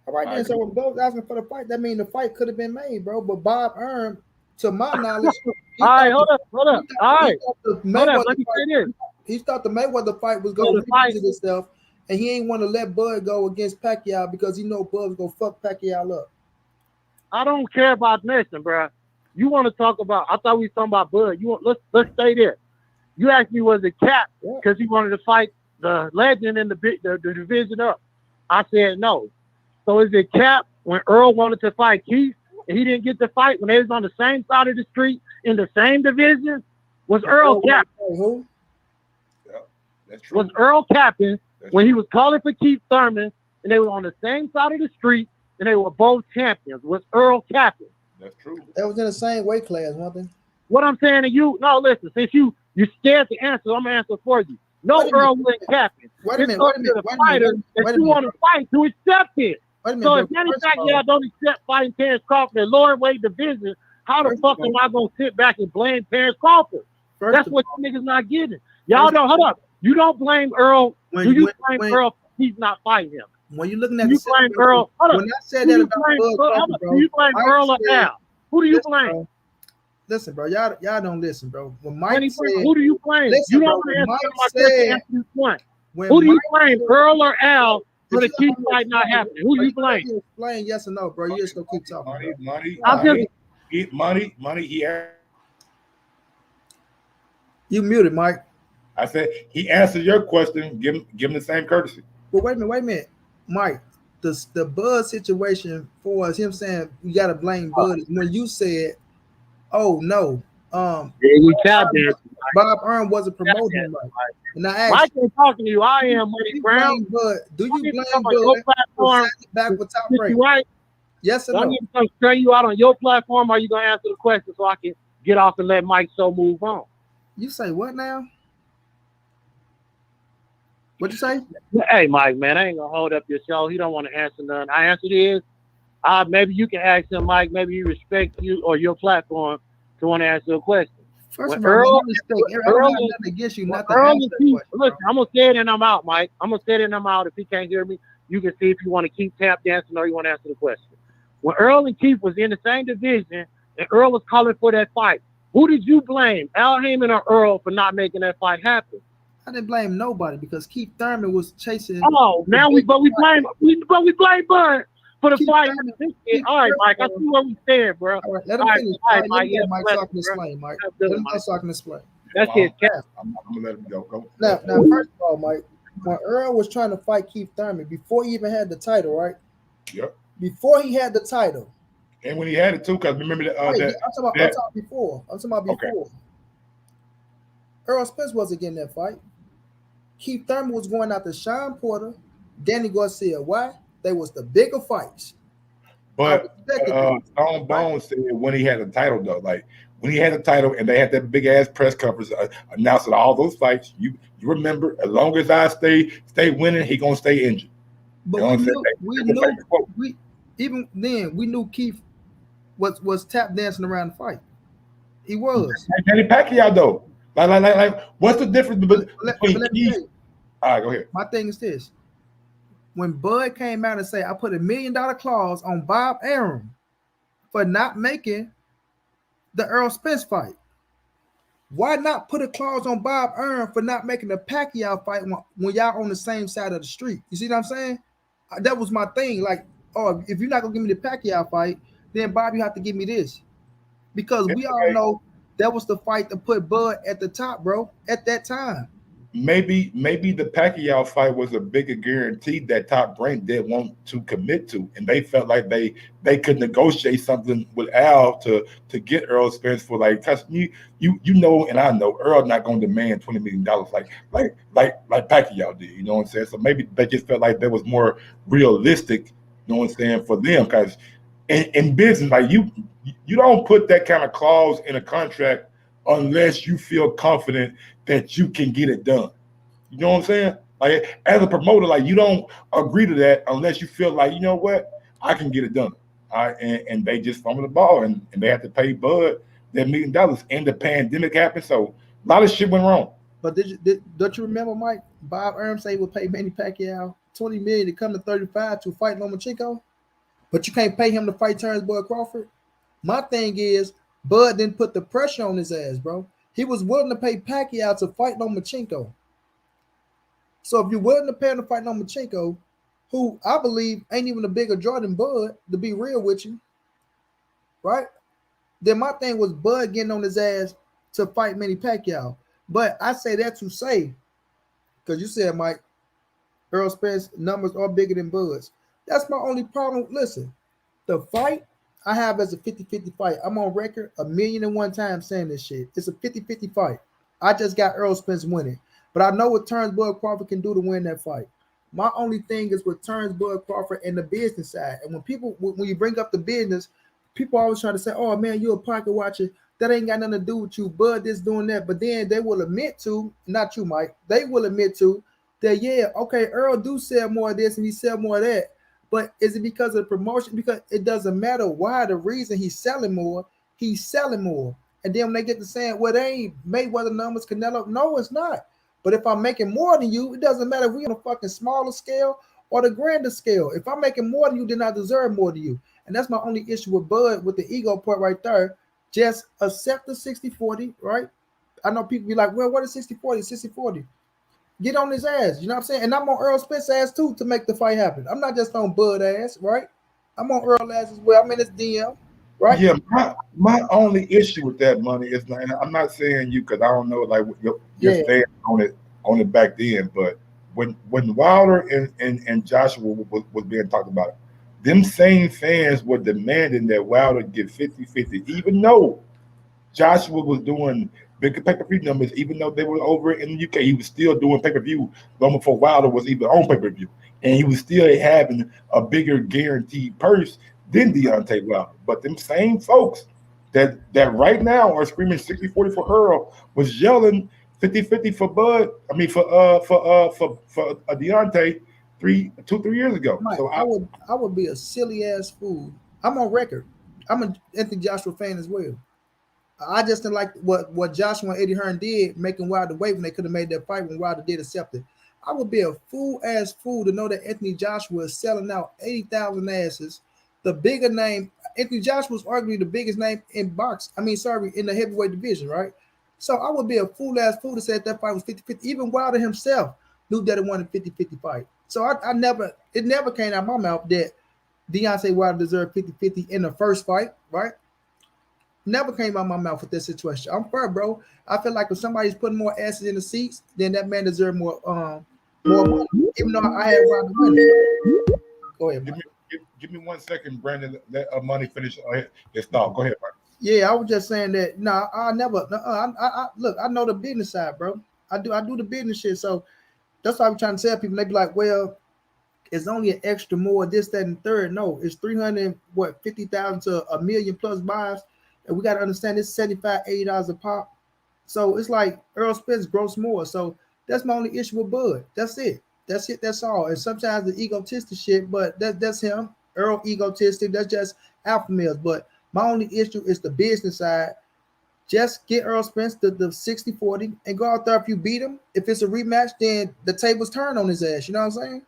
All right, then. So when Bud was asking for the fight, that means the fight could have been made, bro. But Bob Earn, to my knowledge, all right, hold up. All right, hold up. Let me say this. He thought the Mayweather fight was going to revisit itself, and he ain't want to let Bud go against Pacquiao because he know Bud was going to fuck Pacquiao up. I don't care about nothing, bro. You want to talk about? I thought we was talking about Bud. You want? Let's stay there. You asked me was it Cap because he wanted to fight the legend in the division up. I said no. So is it Cap when Earl wanted to fight Keith and he didn't get the fight when they was on the same side of the street in the same division? Was Earl Cap? Who? Yeah, that's true. Was Earl capping when he was calling for Keith Thurman and they were on the same side of the street and they were both champions? Was Earl capping? That's true. They was in the same weight class, weren't they? What I'm saying to you, no, listen, since you're scared to answer, I'm gonna answer for you. No, Earl wasn't capping. Wait a minute, wait a minute, The fighter that you want to fight to accept it. So if Manny Pacquiao don't accept fighting Terence Crawford in lower weight division, how the fuck am I gonna sit back and blame Terence Crawford? That's what you niggas not getting. Y'all don't hold up. You don't blame Earl. Do you blame Earl for he's not fighting him? When you looking at you blame Earl, hold up. When I said that about do you blame Earl or Al? Who do you blame? Listen, bro, y'all don't listen, bro. When Mike said, who do you blame? Listen, You don't bro, answer Mike my said, question. Who do you blame, Earl or Al, for the Keith fight not happening? Who do you blame? Explain yes or no, bro. You just gonna keep talking. Money. You muted, Mike. I said he answered your question. Give him the same courtesy. But wait a minute, Mike. The Bud situation for us, him saying you gotta blame Bud is when you said, "Oh no, Bob Earn wasn't promoting him right." And I asked, Mike ain't talking to you. I am Money Brown. Do you blame Bud for back with top rank? Right? Yes or no? I no? need to come straight you out on your platform, or are you gonna answer the question so I can get off and let Mike so move on? You say what now? What you say? Hey, Mike, man, I ain't gonna hold up your show. He don't want to answer none. I answered his. Maybe you can ask him, Mike. Maybe he respect you or your platform to want to answer a question. First of all, nothing against you, not to answer that question. Listen, I'm gonna say it and I'm out, Mike. I'm gonna say it and I'm out. If he can't hear me, you can see if you want to keep tap dancing or you want to answer the question. When Earl and Keith was in the same division and Earl was calling for that fight, who did you blame, Al Heyman or Earl, for not making that fight happen? I didn't blame nobody because Keith Thurman was chasing. Oh, now we blame Bud for the fight. All right, Mike, I see where we stand, bro. All right, let him finish. Let Mike so I can explain, Mike. Let him know so I can explain. That's his cap. I'm gonna let him go. Now, first of all, Mike, when Earl was trying to fight Keith Thurman before he even had the title, right? Yep. Before he had the title. And when he had it too, because remember that. I'm talking before. Okay. Earl Spence wasn't getting that fight. Keith Thurman was going after Sean Porter, Danny Garcia. Why? They was the bigger fights. But Stone Bones said when he had the title, though, like when he had the title and they had that big ass press conference announcing all those fights, you remember, as long as I stay winning, he gonna stay injured. But we knew Keith was tap dancing around the fight. He was. Manny Pacquiao though. Like, what's the difference between Keith? All right, go ahead. My thing is this: when Bud came out and said, "I put $1 million clause on Bob Arum for not making the Earl Spence fight," why not put a clause on Bob Arum for not making the Pacquiao fight when y'all on the same side of the street? You see what I'm saying? That was my thing. Like, oh, if you're not gonna give me the Pacquiao fight, then Bob, you have to give me this, because we all know that was the fight to put Bud at the top, bro, at that time. Maybe the Pacquiao fight was a bigger guarantee that Top Rank didn't want to commit to, and they felt like they could negotiate something with Al to get Earl Spence for, like, cause you know, and I know Earl not going to demand $20 million like Pacquiao did. You know what I'm saying? So maybe they just felt like that was more realistic. You know what I'm saying, for them, because in business, like you don't put that kind of clause in a contract unless you feel confident that you can get it done. You know what I'm saying? Like, as a promoter, like, you don't agree to that unless you feel like, you know what, I can get it done. All right, and they just fumbled the ball, and they had to pay Bud that $1 million, and the pandemic happened, so a lot of shit went wrong. But don't you remember, Mike? Bob Arum said he would pay Manny Pacquiao $20 million to come to 35 to fight Lomachenko, but you can't pay him to fight Terence Bud Crawford. My thing is, Bud didn't put the pressure on his ass, bro. He was willing to pay Pacquiao to fight Lomachenko. So if you're willing to pay him to fight Lomachenko, who I believe ain't even a bigger draw than Bud, to be real with you, right? Then my thing was Bud getting on his ass to fight Manny Pacquiao. But I say that to say, because you said, Mike, Earl Spence numbers are bigger than Bud's. That's my only problem. Listen, the fight I have as a 50-50 fight, I'm on record 1,000,001 times saying this shit. It's a 50-50 fight. I just got Earl Spence winning. But I know what Terence Bud Crawford can do to win that fight. My only thing is with Terence Bud Crawford and the business side. And when you bring up the business, people always try to say, oh man, you're a pocket watcher. That ain't got nothing to do with you. Bud this doing that. But then they will admit to, not you, Mike, they will admit to that, yeah, okay, Earl do sell more of this and he sell more of that. But is it because of the promotion? Because it doesn't matter why. The reason he's selling more. And then when they get to saying, well, they ain't Mayweather numbers, Canelo. No, it's not. But if I'm making more than you, it doesn't matter if we're on a fucking smaller scale or the grander scale. If I'm making more than you, then I deserve more than you. And that's my only issue with Bud, with the ego part right there. Just accept the 60-40, right? I know people be like, well, what is 60-40? 60-40. Get on his ass, you know what I'm saying? And I'm on Earl Spence ass too to make the fight happen. I'm not just on Bud ass, right? I'm on Earl ass as well. I'm in his DM, right? Yeah, my only issue with that money is, and I'm not saying you because I don't know like your stand on it back then, but when Wilder and Joshua was being talked about, them same fans were demanding that Wilder get 50-50, even though Joshua was doing bigger pay-per-view numbers, even though they were over in the UK, he was still doing pay-per-view long before Wilder was even on pay-per-view. And he was still having a bigger guaranteed purse than Deontay Wilder. But them same folks that right now are screaming 60-40 for Earl was yelling 50-50 for Bud. I mean for Deontay 3 years ago. Mike, So I would be a silly ass fool. I'm on record. I'm an Anthony Joshua fan as well. I just didn't like what Joshua and Eddie Hearn did, making Wilder wait when they could have made that fight when Wilder did accept it. I would be a fool to know that Anthony Joshua is selling out 80,000 asses. The bigger name, Anthony Joshua was arguably the biggest name in in the heavyweight division, right? So I would be a fool to say that fight was 50-50. Even Wilder himself knew that it wanted a 50-50 fight. So it never came out of my mouth that Deontay Wilder deserved 50-50 in the first fight, right? Never came out of my mouth with this situation. I'm fair, bro. I feel like if somebody's putting more asses in the seats, then that man deserves more money. Even though I had Wilder winning. Go ahead, Mike. Give me 1 second, Brandon. Let money finish. Let's stop. Go ahead, Mike. Yeah, I was just saying that. No, I never. I look. I know the business side, bro. I do the business shit. So that's why I'm trying to tell people. They be like, well, it's only an extra more this, that, and third. No, it's 350,000 to $1 million plus buys. And we got to understand it's $75, $80 a pop. So it's like Earl Spence gross more. So that's my only issue with Bud. That's it. That's all. And sometimes the egotistic shit, but that's him. Earl egotistic. That's just alpha males. But my only issue is the business side. Just get Earl Spence the 60-40 and go out there. If you beat him, if it's a rematch, then the tables turn on his ass. You know what I'm saying?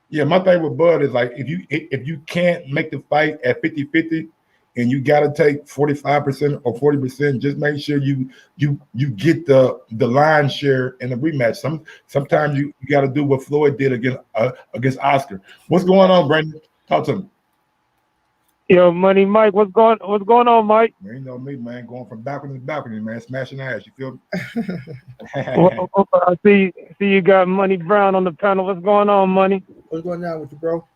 Yeah, my thing with Bud is like if you can't make the fight at 50-50, and you got to take 45% or 40%. Just make sure you get the line share in the rematch. Sometimes you got to do what Floyd did against Oscar. What's going on, Brandon? Talk to me. Yo, Money Mike, what's going on, Mike? Man, you know me, man, going from balcony to balcony, man, smashing ass. You feel me? Well, I see you got Money Brown on the panel. What's going on, Money? What's going on with you, bro?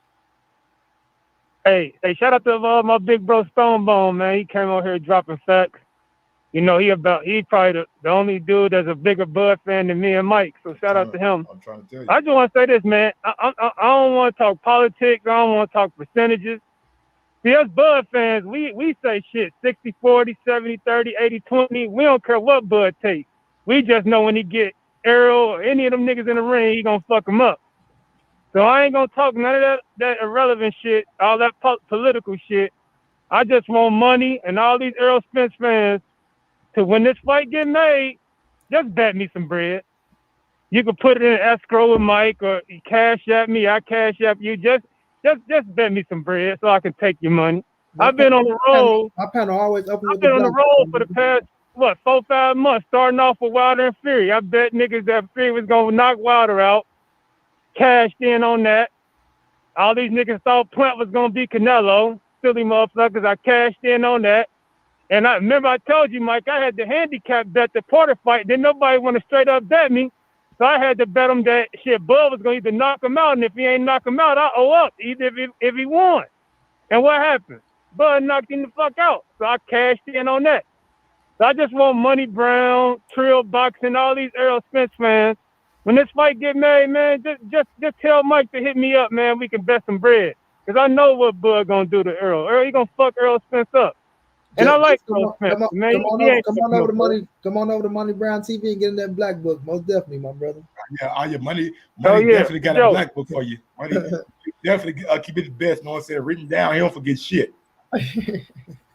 Hey, shout out to my big bro Stonebone, man. He came out here dropping facts. You know, he probably the only dude that's a bigger Bud fan than me and Mike. So shout out to him. I'm trying to tell you. I just want to say this, man. I don't want to talk politics. I don't want to talk percentages. See, us Bud fans, we say shit 60-40, 70-30, 80-20. We don't care what Bud takes. We just know when he get Errol or any of them niggas in the ring, he gonna fuck him up. So I ain't gonna talk none of that irrelevant shit, all that political shit. I just want money and all these Earl Spence fans to, when this fight get made, just bet me some bread. You can put it in escrow with Mike or cash at me, I cash at you. Just bet me some bread so I can take your money. I've been on the road. My panel always open. I've been on the road for the past 4-5 months, starting off with Wilder and Fury. I bet niggas that Fury was gonna knock Wilder out. Cashed in on that. All these niggas thought Plant was gonna be Canelo. silly motherfuckers. I cashed in on that. And I remember I told you, Mike, I had the handicap bet the Porter fight. Then nobody want to straight up bet me. So I had to bet him that shit, Bud was going to either knock him out. And if he ain't knock him out, I owe up, either if he won. And what happened? Bud knocked him the fuck out. So I cashed in on that. So I just want Money Brown, Trill Boxing, all these Errol Spence fans. When this fight get made, man, just tell Mike to hit me up, man. We can bet some bread. Because I know what Bud going to do to Errol. Earl, he going to fuck Errol Spence up. And I like Errol Spence, man. Come on over to Money Brown TV and get in that black book. Most definitely, my brother. Yeah, all your money definitely got a black book for you. Money definitely keep it the best. No one said written down. He don't forget shit.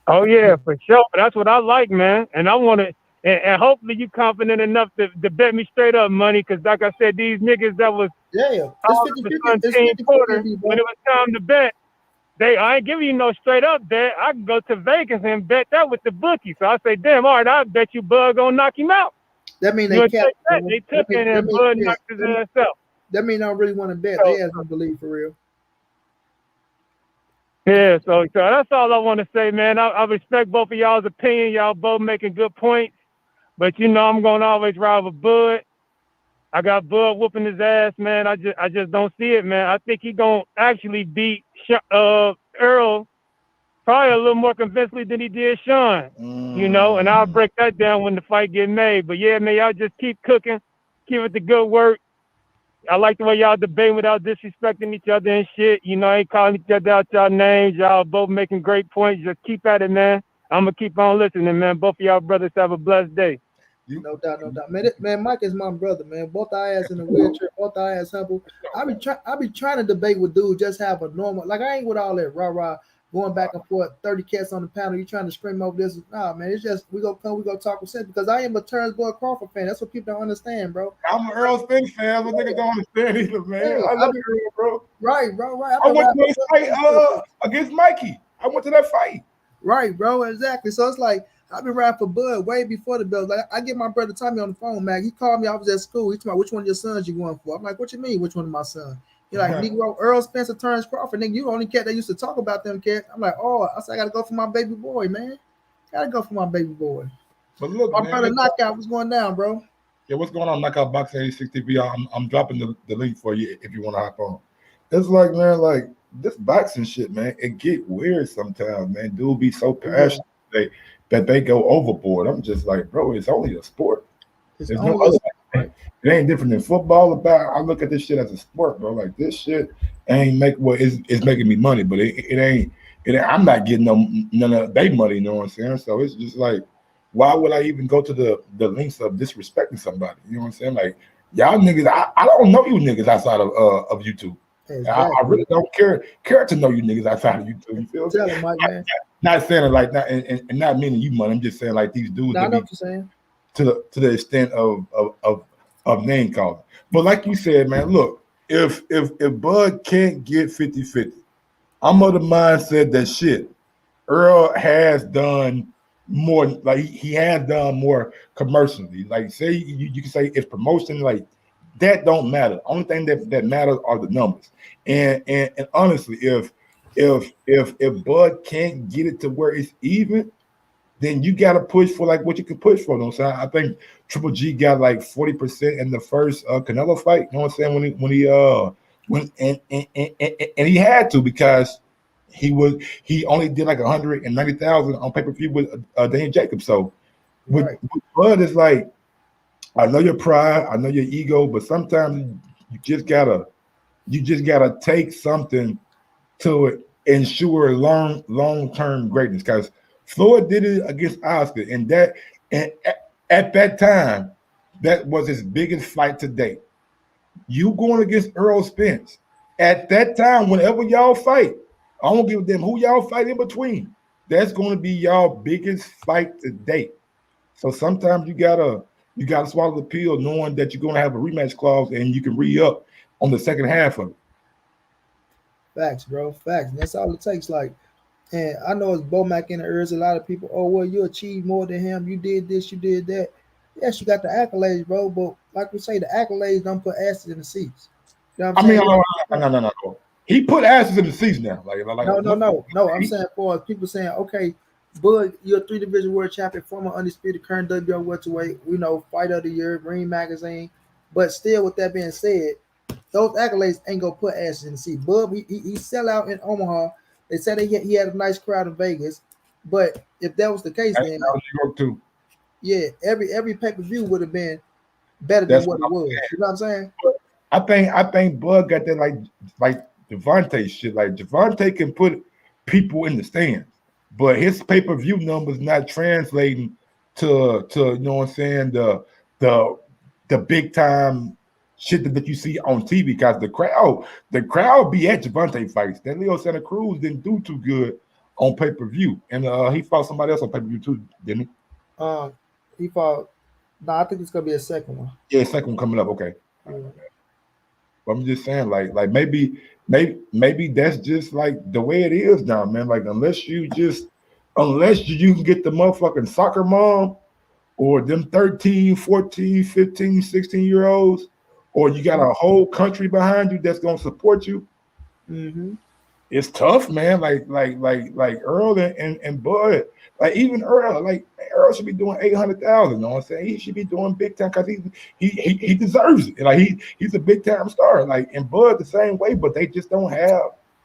Oh yeah, for sure. That's what I like, man. And I want to, and hopefully you confident enough to bet me straight up money, because like I said, these niggas that was Porter, when it was time to bet, I ain't giving you no straight up bet. I can go to Vegas and bet that with the bookie. So I say, damn, all right, I bet you Bud gonna knock him out. That mean they can't. They took it and Bud knocked his ass out. That mean I don't really want to bet. They have to believe for real. Yeah, so that's all I want to say, man. I respect both of y'all's opinion. Y'all both making good points. But you know I'm gonna always ride with Bud. I got Bud whooping his ass, man. I just don't see it, man. I think he gonna actually beat Earl probably a little more convincingly than he did Sean. You know, and I'll break that down when the fight get made. But yeah, man, y'all just keep cooking, keep it the good work. I like the way y'all debate without disrespecting each other and shit. You know, ain't calling each other out y'all names. Y'all both making great points. Just keep at it, man. I'm gonna keep on listening, man. Both of y'all brothers have a blessed day. No doubt. Man, Mike is my brother, man. Both our ass in the wheelchair, both our ass humble. I be trying to debate with dudes, just have a normal, like I ain't with all that rah-rah going back and forth, 30 cats on the panel, you trying to scream over this. Nah, man, it's just we go talk with sense, because I am a Terence Crawford fan. That's what people don't understand, bro. I'm an Earl Spence fan. What niggas don't understand either, man. Yeah, I love Earl, bro. Right. I went to that fight against Mikey. I went to that fight. Right, bro, exactly. So it's like I've been riding for Bud way before the Bills. Like I get my brother Tommy on the phone, man. He called me. I was at school. He told me, which one of your sons you going for? I'm like, what you mean? Which one of my sons? He like, Negro, Earl Spencer, Terence Crawford. Nigga, you the only cat that used to talk about them cats. I'm like, oh, I said, I gotta go for my baby boy, man. Gotta go for my baby boy. But look, my brother Knockout, what's going down, bro? Yeah, what's going on? Knockout Boxing 86 TV. I'm dropping the link for you if you want to hop on. It's like, man, like this boxing shit, man, it get weird sometimes, man. Dude be so passionate that they go overboard. I'm just like, bro, it's only a sport. There's no other. It ain't different than football. I look at this shit as a sport, bro. Like this shit ain't it's making me money, but it ain't. I'm not getting none of their money. You know what I'm saying? So it's just like, why would I even go to the links of disrespecting somebody? You know what I'm saying? Like y'all niggas, I don't know you niggas outside of YouTube. Exactly. I really don't care to know you niggas outside of YouTube. You feel? Tell him, Mike, man. Not saying it like that, and not meaning you money. I'm just saying like these dudes. I know what you're saying. To the extent of name calling. But like you said, man, look, if Bud can't get 50-50, I'm of the mindset that shit, Earl has done more, like he has done more commercially. Like say you can say it's promotion, like that don't matter. Only thing that matters are the numbers. And honestly, if Bud can't get it to where it's even, then you got to push for like what you can push for. So I think Triple G got like 40% in the first Canelo fight. You know what I'm saying? And he had to, because he only did like 190,000 on pay-per-view with Daniel Jacobs. So with Bud, it's like, I know your pride, I know your ego, but sometimes you just gotta take something to ensure long-term greatness. Because Floyd did it against Oscar, and at that time, that was his biggest fight to date. You going against Earl Spence. At that time, whenever y'all fight, I don't give a damn who y'all fight in between. That's going to be y'all biggest fight to date. So sometimes you gotta swallow the pill, knowing that you're gonna have a rematch clause and you can re-up on the second half of it. Facts, bro. Facts. That's all it takes. Like, and I know it's Bomac in the ears. A lot of people, oh well, you achieved more than him. You did this, you did that. Yes, you got the accolades, bro. But like we say, the accolades don't put asses in the seats. You know what I'm saying? No. he put asses in the seats now. No. I'm saying for people saying, okay, Bud, you're a 3 division world champion, former undisputed current WBO welterweight, we know, fight of the year, Ring Magazine. But still, with that being said, those accolades ain't gonna put asses in the seat. Bud, he sell out in Omaha. They said he had a nice crowd in Vegas. But if that was the case, then New York too. Yeah, every pay-per-view would have been better than what it was. You know what I'm saying? I think Bud got that like Devontae shit. Like Devontae can put people in the stands, but his pay-per-view numbers not translating to you know what I'm saying, the big time shit that you see on TV, because the crowd be at Devontae fights. That Leo Santa Cruz didn't do too good on pay-per-view, and he fought somebody else on pay-per-view too, didn't he? He fought. No, I think it's gonna be a second one. Yeah, second one coming up. Okay. But I'm just saying, like maybe that's just like the way it is now, man. Like unless you can get the motherfucking soccer mom or them 13, 14, 15, 16-year-olds, or you got a whole country behind you that's gonna support you. Mm-hmm. It's tough, man. Like Earl and Bud, like even Earl, like Earl should be doing 800,000. You know what I'm saying? He should be doing big time because he deserves it. Like he's a big time star. Like and Bud the same way, but they just don't have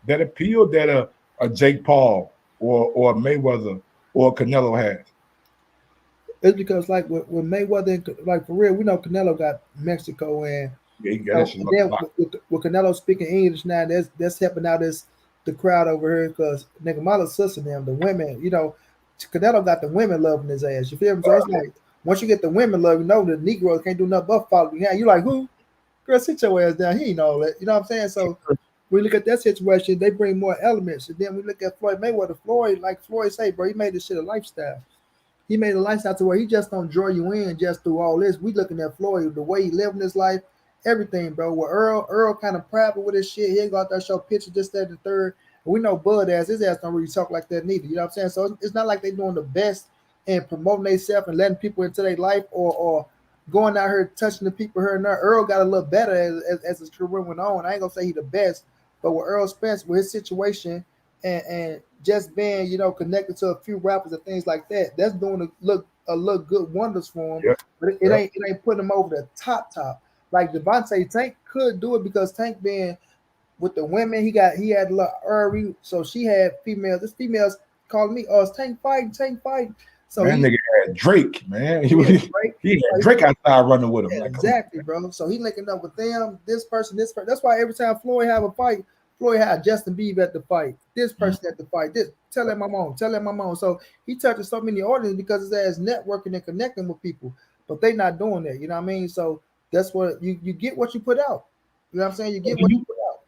that appeal that a Jake Paul or Mayweather or Canelo has. It's because like with Mayweather, like for real, we know Canelo got Mexico and. Yeah, he got and then with Canelo speaking English now, that's helping out the crowd over here because nigga Mala sister them, the women, you know, Canelo got the women loving his ass. You feel me? So it's like once you get the women love, you know the Negroes can't do nothing but follow behind. You like who? Girl, sit your ass down. He ain't all that. You know what I'm saying? So we look at that situation, they bring more elements. And then we look at Floyd Mayweather. Like Floyd say, bro, he made this shit a lifestyle. He made a lifestyle to where he just don't draw you in just through all this. We looking at Floyd, the way he living his life. Everything, bro. With Earl kind of private with his shit. He ain't go out there show pictures, just that, the third. And we know Bud his ass don't really talk like that neither. You know what I'm saying? So it's not like they doing the best and promoting themselves and letting people into their life or going out here touching the people here and there. Earl got a little better as his career went on. I ain't gonna say he the best, but with Earl Spence, with his situation and just being, you know, connected to a few rappers and things like that, that's doing a look good wonders for him. Yeah. But it ain't putting him over the top. Like Devontae, Tank could do it because Tank being with the women, he had a lot early, so she had females. This females calling me, "Oh, it's Tank fighting." So man, nigga had Drake, man. He had Drake outside running with him. Yeah, like, exactly, bro. So he linking up with them, this person. That's why every time Floyd have a fight, Floyd had Justin Bieber at the fight, this person at the fight, this tell him I'm on. So he touches so many audiences because his ass networking and connecting with people, but they not doing that. You know what I mean? So that's what you get what you put out. You know what I'm saying? You get what you put out.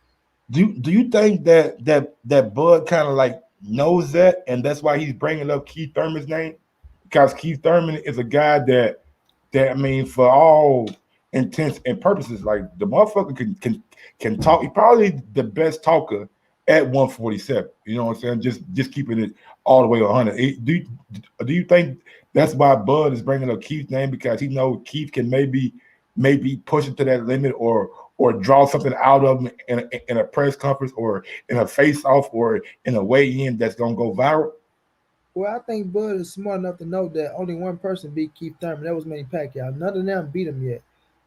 Do you think that Bud kind of like knows that, and that's why he's bringing up Keith Thurman's name? Because Keith Thurman is a guy that I mean, for all intents and purposes, like the motherfucker can talk. He's probably the best talker at 147. You know what I'm saying? Just keeping it all the way 100. Do you think that's why Bud is bringing up Keith's name, because he knows Keith can maybe push it to that limit or draw something out of him in a press conference or in a face-off or in a weigh-in that's going to go viral? Well, I think Bud is smart enough to know that only one person beat Keith Thurman. That was Manny Pacquiao. None of them beat him yet.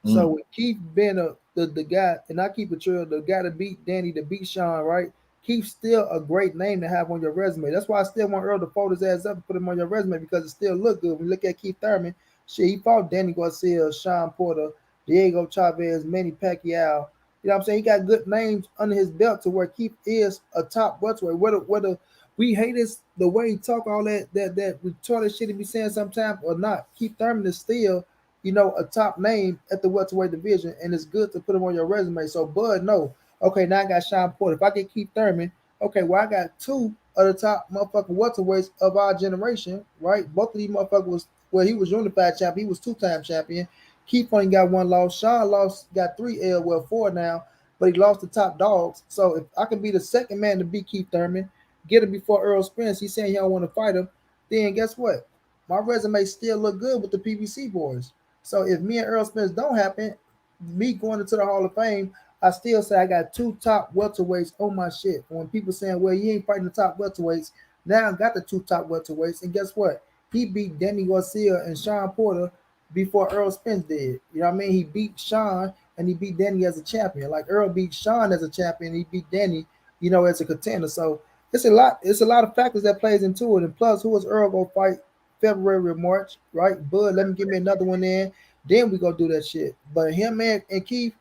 So with Keith being the guy, and I keep it true, the guy to beat Danny, to beat Sean, right? Keith's still a great name to have on your resume. That's why I still want Earl to fold his ass up and put him on your resume, because it still look good. When you look at Keith Thurman, shit, he fought Danny Garcia, Sean Porter, Diego Chavez, Manny Pacquiao. You know what I'm saying? He got good names under his belt to where Keith is a top welterweight. Whether we hate the way he talk, all that retarded shit he be saying sometimes or not, Keith Thurman is still, you know, a top name at the welterweight division, and it's good to put him on your resume. So Bud, no, okay, now I got Sean Porter. If I get Keith Thurman, okay, well, I got two of the top motherfucking welterweights of our generation, right? Both of these motherfuckers he was unified champion, he was 2-time champion. Keith only got one loss. Sean got 4 now, but he lost the top dogs. So if I can be the second man to beat Keith Thurman, get him before Earl Spence, he's saying he don't want to fight him, then guess what? My resume still look good with the PBC boys. So if me and Earl Spence don't happen, me going into the Hall of Fame, I still say I got 2 top welterweights on my shit. When people saying, well, you ain't fighting the top welterweights, now I got the 2 top welterweights, and guess what? He beat Danny Garcia and Sean Porter before Earl Spence did. You know what I mean? He beat Sean and he beat Danny as a champion. Like Earl beat Sean as a champion, he beat Danny, as a contender. So it's a lot of factors that plays into it. And plus, who is Earl gonna fight February or March, right? Bud, let me give me another one in. Then we go do that shit. But him and Keith,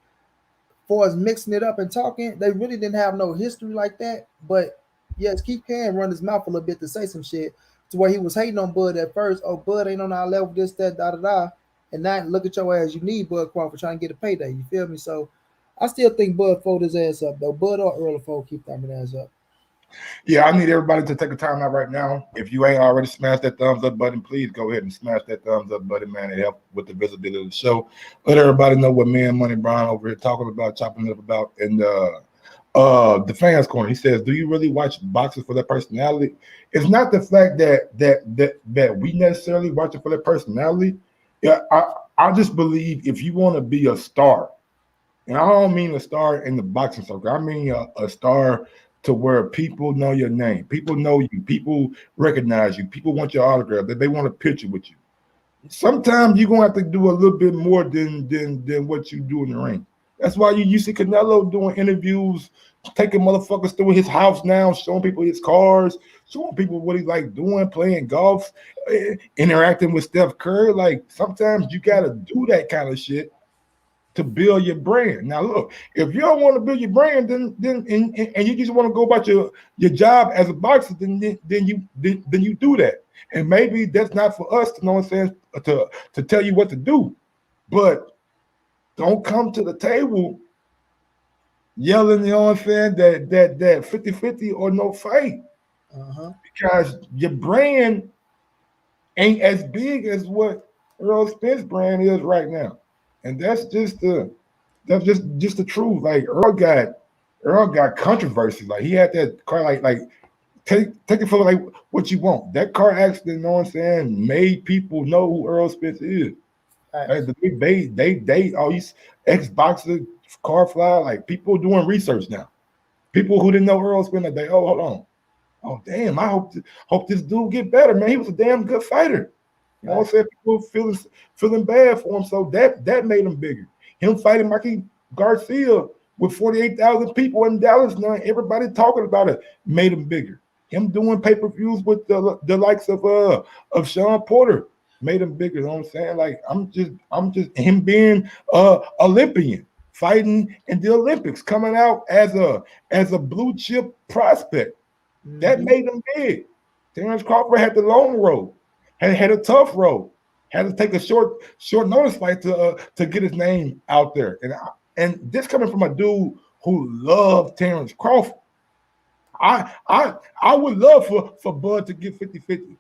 for us mixing it up and talking, they really didn't have no history like that. But yes, Keith can run his mouth a little bit to say some shit to where he was hating on Bud at first. Oh, Bud ain't on our level, this, that, da da da. And now look at your ass. You need Bud Crawford trying to get a payday. You feel me? So I still think Bud fold his ass up though. Bud or Earl fold keep thumbing ass up. Yeah, I need everybody to take a time out right now. If you ain't already smashed that thumbs up button, please go ahead and smash that thumbs up button, man. It helps with the visibility of the show. Let everybody know what me and Money Brown over here talking about, chopping it up about. And the fans corner, he says, do you really watch boxers for their personality? It's not the fact that we necessarily watch it for their personality. Yeah, I just believe if you want to be a star, and I don't mean a star in the boxing circle, I mean a star to where people know your name, people know you, people recognize you, people want your autograph, that they want a picture with you. Sometimes you're gonna have to do a little bit more than what you do in the ring. That's why you see Canelo doing interviews, taking motherfuckers through his house now, showing people his cars, showing people what he's like doing, playing golf, interacting with Steph Curry. Like sometimes you gotta do that kind of shit to build your brand. Now, look, if you don't want to build your brand, then and you just want to go about your job as a boxer, then you do that. And maybe that's not for us to know what I'm saying to tell you what to do, but don't come to the table yelling, you know what I'm saying, that 50-50 or no fight, because your brand ain't as big as what Earl Spence brand is right now. And that's just the truth. Like Earl got controversy. Like he had that car, like take it for like what you want. That car accident, you know what I'm saying, made people know who Earl Spence is. Like, they all these ex-boxer car fly, like people doing research now. People who didn't know Earl Spence, like they, oh, hold on. Oh damn, I hope this dude get better, man. He was a damn good fighter. You know what I'm saying? People feeling bad for him. So that made him bigger. Him fighting Mikey Garcia with 48,000 people in Dallas now, everybody talking about it, made him bigger. Him doing pay-per-views with the likes of Sean Porter made him bigger. You know what I'm saying? Like I'm just him being Olympian, fighting in the Olympics, coming out as a blue chip prospect. That made him big. Terence Crawford had the long road. Had a tough road, had to take a short notice fight to get his name out there. And this coming from a dude who loved Terence Crawford. I would love for Bud to get 50-50.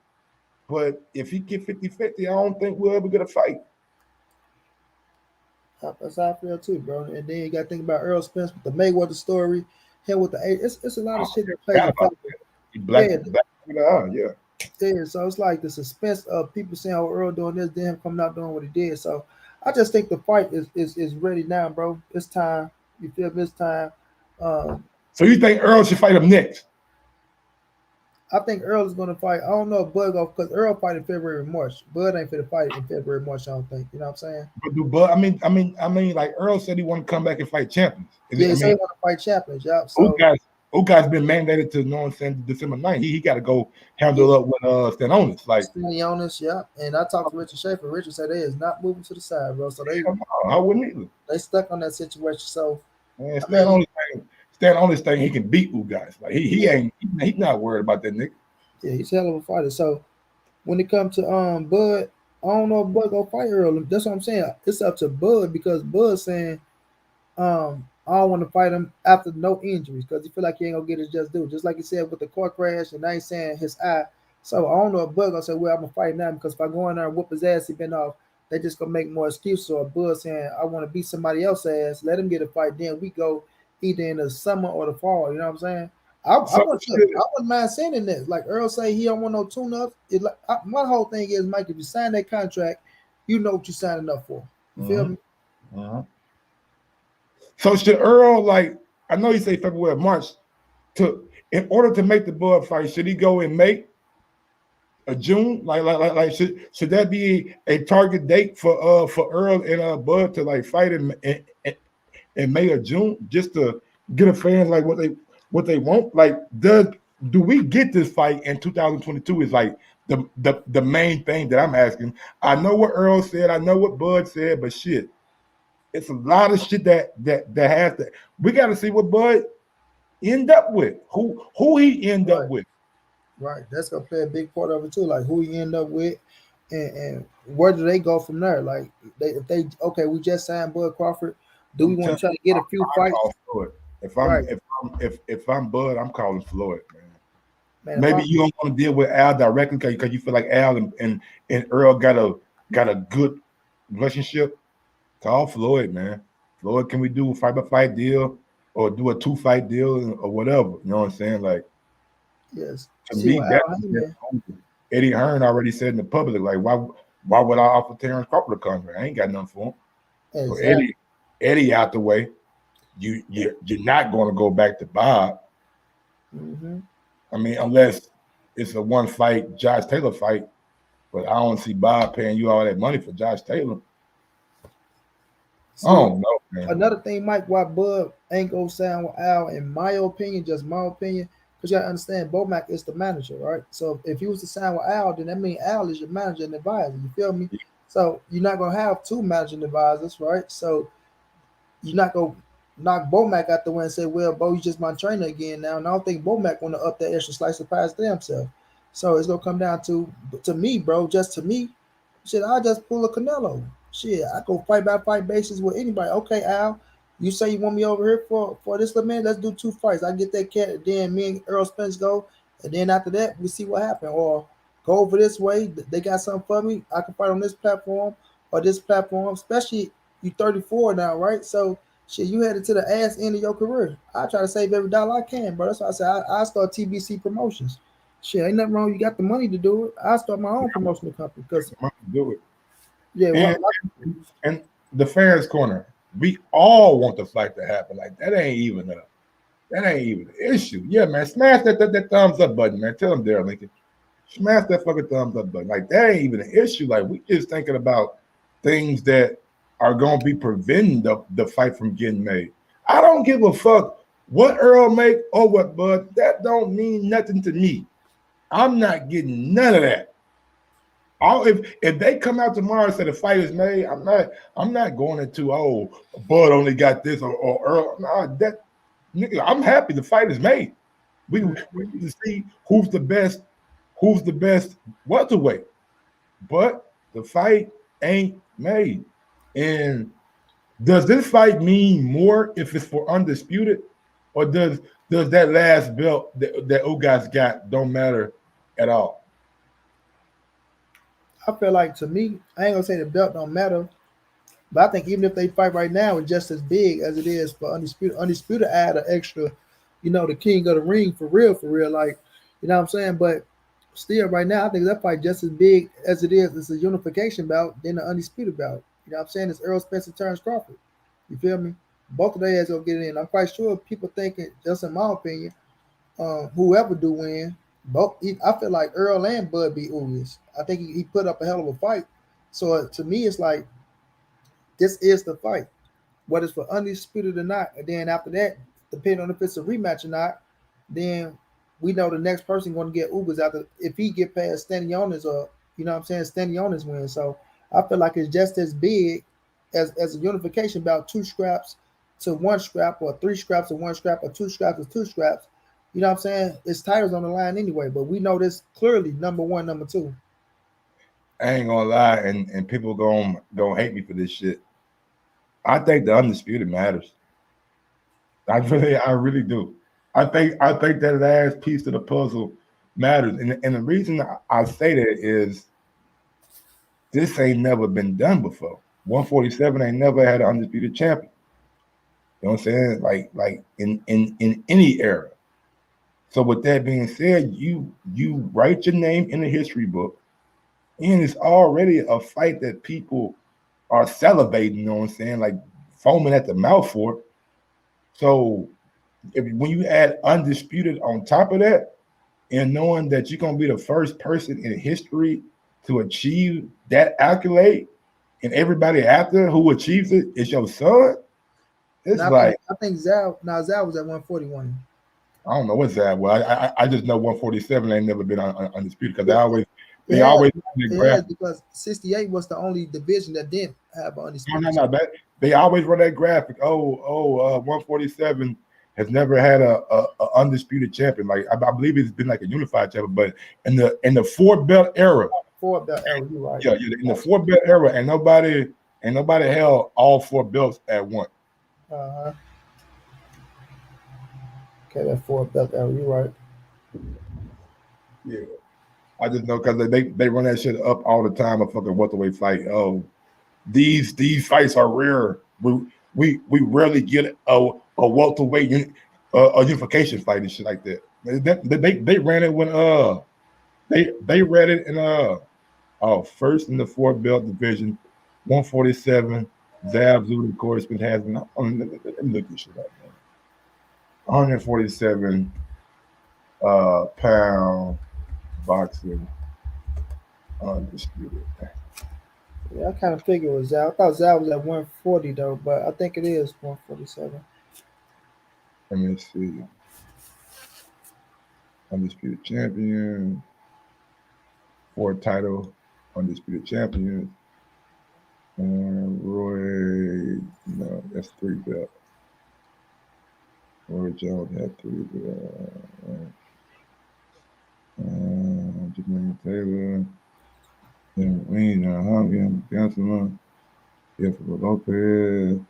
But if he get 50-50, I don't think we'll ever get a fight. That's how I feel too, bro. And then you got to think about Earl Spence with the Mayweather story, him with the it's a lot of shit that plays a factor. Yeah. Yeah, so it's like the suspense of people saying, "Oh, Earl doing this," then him coming out doing what he did. So I just think the fight is ready now, bro. It's time. You feel me? It's time. So you think Earl should fight him next? I think Earl is going to fight. I don't know if Bud go because Earl fight in February and March. Bud ain't fit to fight in February and March. I don't think. You know what I'm saying? But do Bud? I mean, like Earl said, he want to come back and fight champions. Yeah, he said he want to fight champions. Yeah. So Ugas been mandated to, you know what I'm saying, December 9th. He got to go handle up with Stanionis. Like Stanionis, yeah. And I talked to Richard Schaefer. Richard said they is not moving to the side, bro. So I wouldn't either. They stuck on that situation. So man, Stanionis thing he can beat Ugas. Like he's not worried about that nigga. Yeah, he's a hell of a fighter. So when it comes to Bud, I don't know if Bud gonna fight Earl. That's what I'm saying. It's up to Bud because Bud's saying I don't want to fight him after no injuries because he feel like he ain't gonna get his just due. Just like he said with the car crash, and I ain't saying his eye. So I don't know if Bud gonna say, well, I'm gonna fight now because if I go in there and whoop his ass, he been off. They just gonna make more excuses. Or Bud saying, I want to beat somebody else's ass, let him get a fight. Then we go either in the summer or the fall. You know what I'm saying? I wouldn't mind saying this. Like Earl say, he don't want no tune-ups. My whole thing is, Mike, if you sign that contract, you know what you're signing up for. You feel me? So should Earl, like, I know you say February or March, in order to make the Bud fight, should he go and make a June? Like should that be a target date for Earl and Bud to like fight in May or June, just to get a fans like what they want? Like, do we get this fight in 2022 is like the main thing that I'm asking. I know what Earl said, I know what Bud said, but shit, it's a lot of shit that has to. We got to see what Bud end up with, who he end up with. Right, that's gonna play a big part of it too. Like who he end up with, and where do they go from there? Like if they okay, we just signed Bud Crawford. Do we want to try to get a few fights? If I'm Bud, I'm calling Floyd, man. Man, Maybe you don't want to deal with Al directly because you feel like Al and Earl got a good relationship. Call Floyd, man. Floyd, can we do a fight by fight deal or do a 2-fight deal or whatever? You know what I'm saying? Like, yes. To me, Eddie Hearn already said in the public, like, why would I offer Terence Crawford a contract? I ain't got nothing for him. Exactly. So Eddie out the way. You're not going to go back to Bob. Mm-hmm. I mean, unless it's a 1-fight Josh Taylor fight, but I don't see Bob paying you all that money for Josh Taylor. So, I don't know, man. Another thing, Mike, why Bud ain't go sign with Al, in my opinion, just my opinion, because you gotta understand, Bomac is the manager, right? So if you was to sign with Al, then that means Al is your manager and advisor. You feel me? Yeah. So you're not gonna have 2 managing advisors, right? So you're not gonna knock Bomac out the way and say, "Well, Bo, you just my trainer again now." And I don't think Bomac want to up that extra slice of pie damn self. So it's gonna come down to me, bro. Just to me, shit. I just pull a Canelo. Shit, I go fight by fight basis with anybody. Okay, Al, you say you want me over here for this little man? Let's do 2 fights. I get that cat, then me and Earl Spence go, and then after that we see what happens. Or go over this way. They got something for me. I can fight on this platform or this platform. Especially you 34 now, right? So shit, you headed to the ass end of your career. I try to save every dollar I can, bro. That's why I say I start TBC Promotions. Shit, ain't nothing wrong. You got the money to do it. I start my own promotional company because do it. Yeah, and the fans corner, we all want the fight to happen. Like that ain't even an issue. Yeah, man, smash that thumbs up button, man. Tell them there, Lincoln. Smash that fucking thumbs up button. Like that ain't even an issue. Like we just thinking about things that are gonna be preventing the fight from getting made. I don't give a fuck what Earl make or what Bud. That don't mean nothing to me. I'm not getting none of that. If they come out tomorrow and say the fight is made, I'm not going into Bud only got this or Earl. No, that nigga, I'm happy the fight is made. We need to see who's the best welterweight. But the fight ain't made. And does this fight mean more if it's for undisputed, or does that last belt that Ugas got don't matter at all? I feel like, to me, I ain't gonna say the belt don't matter, but I think even if they fight right now, it's just as big as it is for undisputed. Undisputed add an extra, the king of the ring for real, like, you know what I'm saying. But still, right now, I think that fight just as big as it is. It's a unification bout than the undisputed bout. You know what I'm saying? It's Earl Spence and Terence Crawford. You feel me? Both of their ass gonna get in. I'm quite sure people thinking, just in my opinion, whoever do win. I feel like Earl and Bud be Ugas. I think he put up a hell of a fight. So to me, it's like this is the fight, whether it's for undisputed or not. And then after that, depending on if it's a rematch or not, then we know the next person going to get Ugas after if he get past Stanionis or Stanionis win. So I feel like it's just as big as a unification bout, 2 scraps to 1 scrap, or 3 scraps to 1 scrap, or 2 scraps to 2 scraps. You know what I'm saying? It's titles on the line anyway, but we know this clearly number 1, number 2. I ain't gonna lie, and people gonna hate me for this shit. I think the undisputed matters. I really do. I think that last piece of the puzzle matters, and the reason I say that is this ain't never been done before. 147 ain't never had an undisputed champion. You know what I'm saying? Like in any era. So with that being said, you write your name in the history book, and it's already a fight that people are salivating, you know what I'm saying? Like foaming at the mouth for. So when you add undisputed on top of that, and knowing that you're gonna be the first person in history to achieve that accolade, and everybody after who achieves it is your son, it's I think Zal was at 141. I don't know what's that. Well, I just know 147 ain't never been undisputed because they always because 68 was the only division that didn't have an undisputed. No. They always run that graphic. 147 has never had a undisputed champion. Like I believe it's been like a unified champion, but in the 4-belt era. 4-belt era, you're right. Yeah, in the 4-belt era, and nobody held all 4 belts at once. Uh-huh. Okay, that 4-belt era, you're right. Yeah. I just know because they run that shit up all the time. A fucking welterweight fight. Oh, these fights are rare. We rarely get a welterweight a unification fight and shit like that. They ran it when they ran it in first in the 4-belt division, 147. Zab Zulu, of course, been has been. Let me look this shit up, man. 147 pound boxing undisputed. Yeah, I kind of figured it was Zal. I thought Zal was at 140 though, but I think it is 147. Let me see. Undisputed champion, 4 title undisputed champions. Roy, no, that's 3 belt. Roy Jones had 3 belt. Jermaine Taylor. Wayne, Councilman, Jennifer Lopez.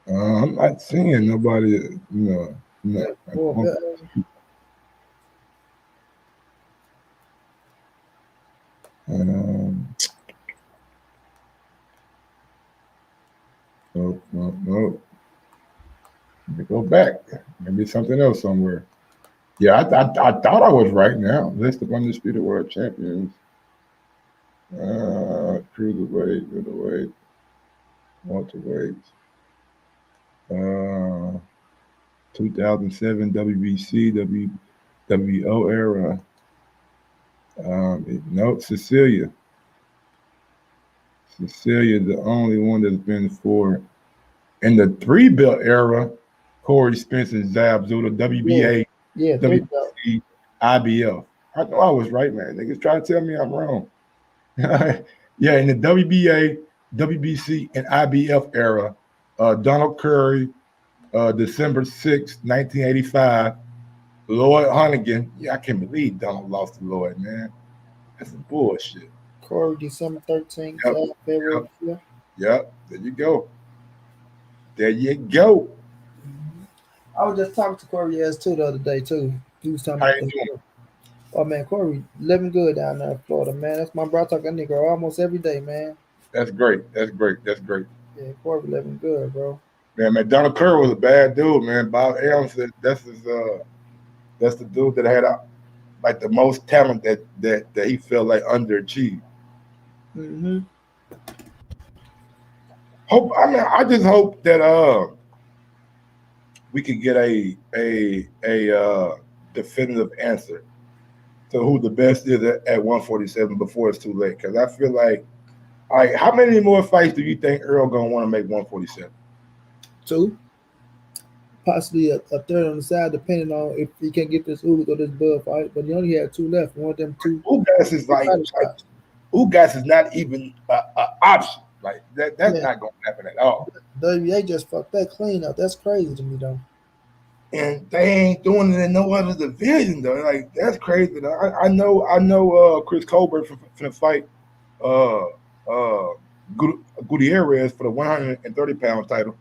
I'm not seeing nobody. No. No. Let me go back. Maybe something else somewhere. Yeah, I thought I was right now. List of undisputed world champions. Cruiserweight, middleweight, welterweights. 2007 WBC, WBO era. Cecilia. Cecilia, the only one that's been for in the 3-belt era. Corey Spencer, Zab Zula, WBA, WBC, IBF. I know I was right, man. Niggas try to tell me I'm wrong. Yeah, in the WBA, WBC, and IBF era, Donald Curry, December 6, 1985, Lloyd Hunnigan. Yeah, I can't believe Donald lost to Lloyd, man. That's some bullshit. Corey, December 13th, February 5th. Yep, there you go. There you go. I was just talking to Corey too the other day too. He was talking about oh man, Corey living good down there in Florida, man. That's my brother. I talk to that nigga almost every day, man. That's great. Yeah, Corey living good, bro. Yeah, man. Donald Curry was a bad dude, man. Bob Arum said that's the dude that had like the most talent that he felt like underachieved. Mm-hmm. I just hope that we could get a definitive answer to who the best is at 147 before it's too late. Because I feel like, all right, how many more fights do you think Earl gonna want to make 147? 2, possibly a third on the side, depending on if he can get this Ugas or this Bud fight. But he only had 2 left. One of them 2. Ugas is Ugas is not even an option. Like that's not gonna happen at all. WBA just fucked that clean up. That's crazy to me though. And they ain't doing it in no other division though. Like that's crazy. I know Chris Colbert from the fight Gutierrez for the 130-pound title,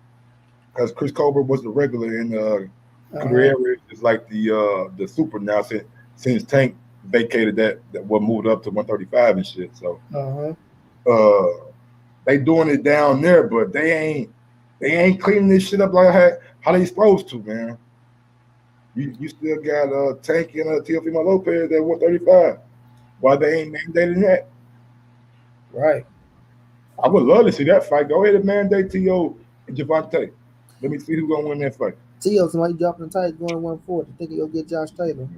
because Chris Colbert was the regular and Gutierrez is like the super now since Tank vacated that what moved up to 135 and shit. So they doing it down there, but they ain't cleaning this shit up like how they supposed to, man. You still got Tank and Teofimo Lopez at 135. Why they ain't mandating that? Right. I would love to see that fight. Go ahead and mandate T.O. and Javante. Let me see who's gonna win that fight. T.O. somebody dropping the tight going 140. Think he'll get Josh Taylor.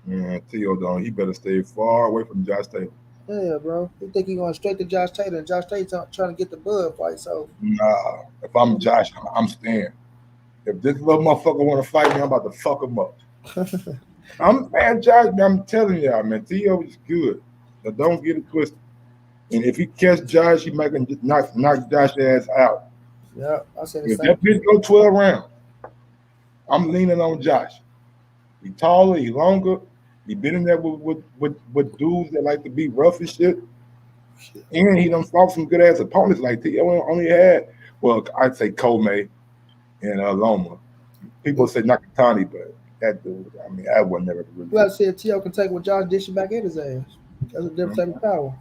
Man, T.O. don't. He better stay far away from Josh Taylor. Yeah, bro. You think he's going straight to Josh Taylor, and Josh Taylor trying to get the Bud fight. So Nah, if I'm Josh, I'm staying. If this little motherfucker want to fight me, I'm about to fuck him up. Josh, I'm telling y'all, man, T.O. is good. But don't get it twisted. And if he catch Josh, he might knock Josh's ass out. yeah, I said the If same. that bitch go 12 rounds, I'm leaning on Josh. He taller, he longer. He been in there with dudes that like to be rough and shit. And he done fought some good ass opponents like T.O. only had, well, I'd say Comey and Loma. People say Nakatani, but that dude, I mean, I would never really. Well, I said T.O. can take what Josh dishing back at his ass. That's a different type of power.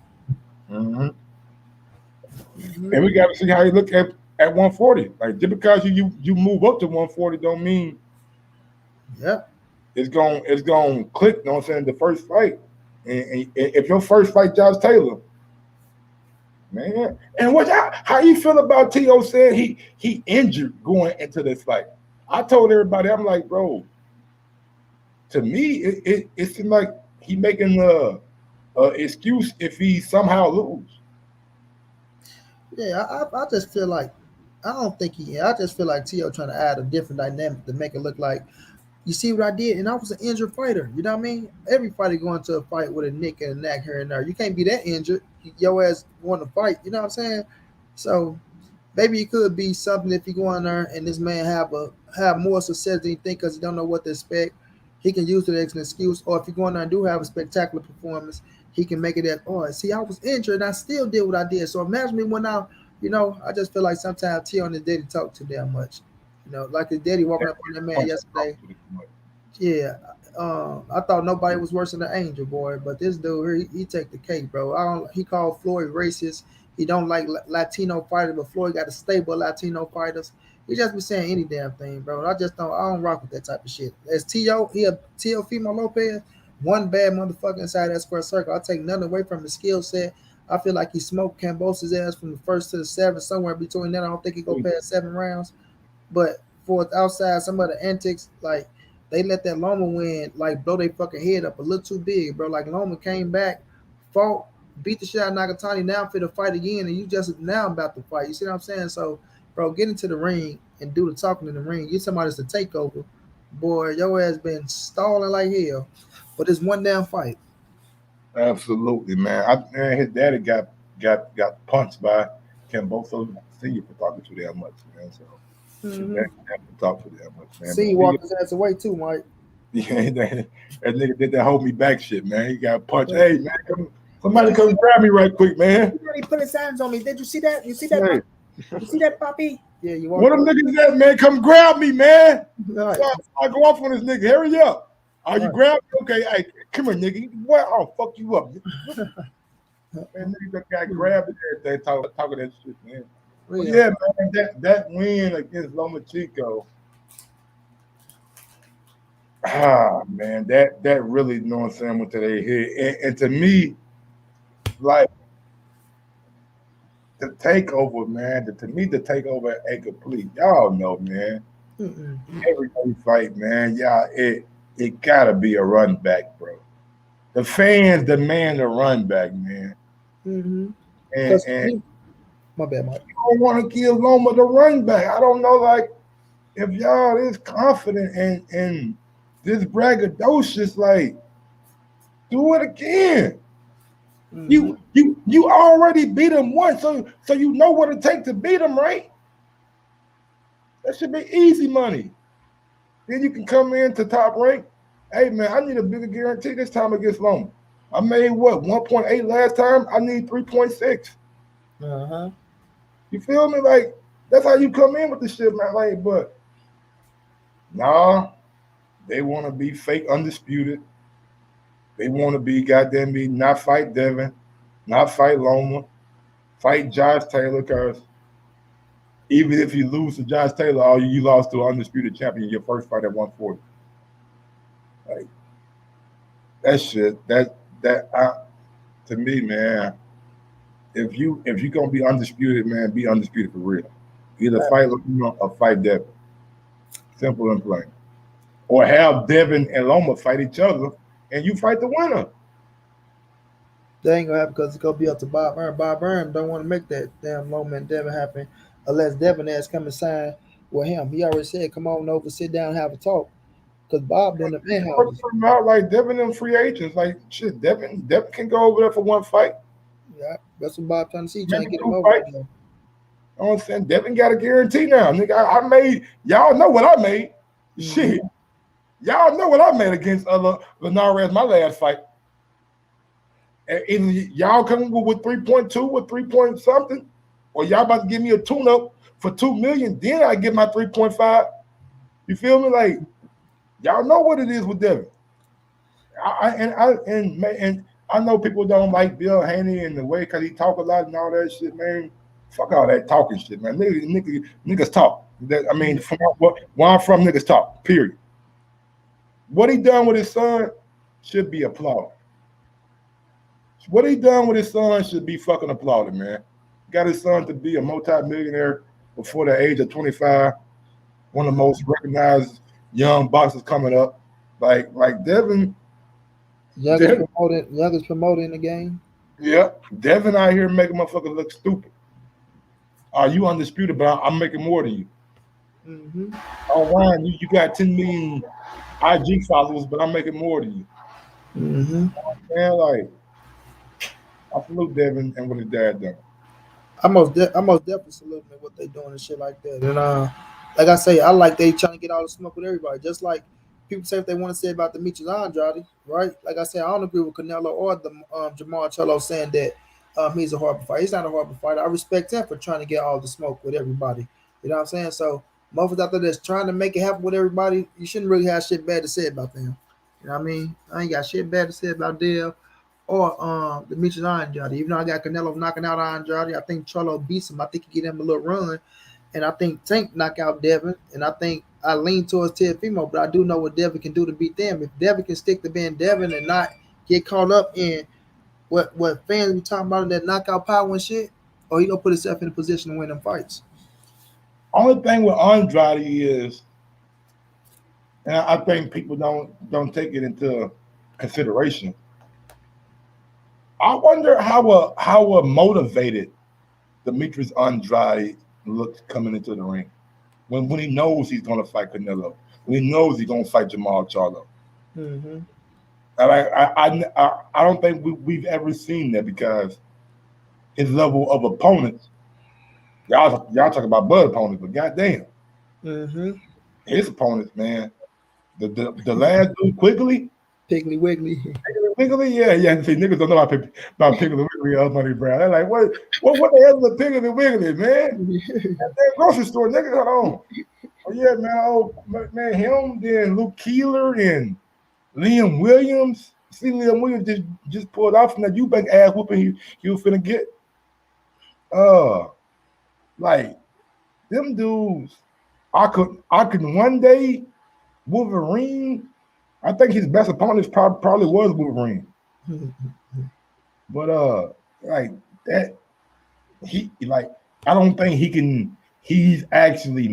Mm-hmm. And we got to see how he look at 140. Like, just because you move up to 140 don't mean it's going click, you know what I'm saying, the first fight. And if your first fight Josh Taylor, man, and how you feel about T.O. saying he injured going into this fight? I told everybody, I'm like, bro, to me, it seemed like he making a excuse if he somehow lose. Yeah, I just feel like I just feel like T.O. trying to add a different dynamic to make it look like, you see what I did, and I was an injured fighter. You know what I mean? Every fighter going to a fight with a nick and a knack here and there. You can't be that injured. Your ass want to fight. You know what I'm saying? So maybe it could be something if you go in there and this man have more success than you think because he don't know what to expect. He can use it as an excuse. Or if you go in there and do have a spectacular performance, he can make it that, oh, see, I was injured and I still did what I did. So imagine me when I just feel like sometimes T.O. and his daddy talk too damn much. You know, like his daddy walking up on that man yesterday. Yeah, I thought nobody was worse than the Angel, boy, but this dude here, he take the cake, bro. He called Floyd racist. He don't like Latino fighters, but Floyd got a stable Latino fighters. He just be saying any damn thing, bro. I don't rock with that type of shit. As T.O., T.O. Fimo Lopez, one bad motherfucker inside that square circle. I take nothing away from his skill set. I feel like he smoked Cambosa's ass from the first to the seventh, somewhere between that. I don't think he go past 7 rounds. But for outside some of the antics, like they let that Loma win, like blow their fucking head up a little too big, bro. Like Loma came back, fought, beat the shit out of Nakatani, now for the fight again, and you just now about to fight. You see what I'm saying? So, bro, get into the ring and do the talking in the ring. You somebody that's a takeover. Boy, your ass been stalling like hell for this one damn fight. Absolutely, man. His daddy got punched by Cambosa Senior for talking too damn much, man. So talk too damn much, man. See, he walked his ass away too, Mike. Yeah, that nigga did that hold me back shit, man. He got punched. Hey, man, somebody come grab me right quick, man. He put his hands on me. Did you see that? You see that? Hey. You see that, Poppy? Yeah, you want. What them niggas at, man? Come grab me, man. Right. I go off on this nigga. Hurry up. Are you grab me? Okay, hey, come here, nigga. What? I'll fuck you up. Man, nigga got grabbed and everything, talking that shit, man. Well, yeah, man, that win against Loma Chico. Man, that really, you know what I'm saying, went to their head. And to me, like, the takeover, man, the takeover ain't complete. Y'all know, man. Every fight, man, y'all, it gotta be a run back, bro. The fans demand a run back, man. And my bad, Mike. You don't want to give Loma the run back. I don't know, like, if y'all is confident in this braggadocious, like, do it again. You already beat him once, so you know what it takes to beat him, right? That should be easy money. Then you can come into top rank. Hey, man, I need a bigger guarantee this time against Loma. I made what, 1.8 last time? I need 3.6. You feel me? Like, that's how you come in with the shit, man. Like, but nah, they want to be fake undisputed. They want to be goddamn me, not fight Devin, not fight Loma, fight Josh Taylor, because even if you lose to Josh Taylor, you lost to an undisputed champion your first fight at 140. Like, that shit, to me, man, if you gonna be undisputed, man, be undisputed for real. Either fight Loma or fight Devin. Simple and plain. Or have Devin and Loma fight each other, and you fight the winner. That ain't gonna happen because it's gonna be up to Bob Byrne. Bob Byrne don't want to make that damn Loma and Devin happen unless Devin has come and sign with him. He already said, "Come on over, sit down, and have a talk." Because Bob been the man. Out like Devin and free agents, like shit. Devin can go over there for one fight. Yeah, that's what Bob trying to see, trying to get him over there. You know what I'm saying? Devin got a guarantee now, nigga. I made y'all know what I made. Shit, y'all know what I made against Linares my last fight. And either y'all coming with 3.2 or 3 point something, or y'all about to give me a tune-up for $2 million, then I get my 3.5. You feel me? Like y'all know what it is with Devin. And I know people don't like Bill Haney and the way because he talk a lot and all that shit, man. Fuck all that talking shit, man. Niggas talk. I mean, from where I'm from, niggas talk. Period. What he done with his son should be applauded. What he done with his son should be fucking applauded, man. Got his son to be a multi-millionaire before the age of 25. One of the most recognized young boxers coming up. Like Devin. Youngest promoter in the game. Yeah. Devin out here making motherfuckers look stupid. You undisputed, but I'm making more than you. Mm-hmm. Oh, Ryan, you got 10 million IG followers, but I'm making more than you. Mm-hmm. Man, like, I salute Devin and what his dad done. I most definitely salute them what they doing and shit like that. And like I say, I like they trying to get all the smoke with everybody. Just like people say if they want to say about Demetrius Andrade, right? Like I said, I don't agree with Canelo or the Jamal Charlo saying that he's a horrible fighter. He's not a horrible fighter. I respect him for trying to get all the smoke with everybody. You know what I'm saying? So motherfuckers out there that's trying to make it happen with everybody, you shouldn't really have shit bad to say about them. You know what I mean? I ain't got shit bad to say about Dale or Demetrius Andrade. Even though I got Canelo knocking out Andrade, I think Charlo beats him. I think he get him a little run. And I think Tank knock out Devin. And I think I lean towards Teofimo, but I do know what Devin can do to beat them. If Devin can stick to being Devin and not get caught up in what fans be talking about in that knockout power and shit, or he gonna put himself in a position to win them fights. Only thing with Andrade is, and I think people don't take it into consideration. I wonder how a motivated Demetrius Andrade looks coming into the ring when he knows he's gonna fight Canelo, when he knows he's gonna fight Jamal Charlo. Mm-hmm. And I don't think we've ever seen that because his level of opponents. Y'all talk about Bud opponents, but goddamn, his opponents, man. The last dude, Piggly Wiggly, yeah. See, niggas don't know about Piggly Wiggly or Money Brown. They're like, what the hell is a Piggly Wiggly, man? That damn grocery store, nigga. Hold on. Oh yeah, man. Oh man, him, then Luke Keeler and Liam Williams. See, Liam Williams just pulled off from that Eubank ass whooping he was finna get. Like them dudes, I could one day Wolverine. I think his best opponent probably was Wolverine. But like that, I don't think he can. He's actually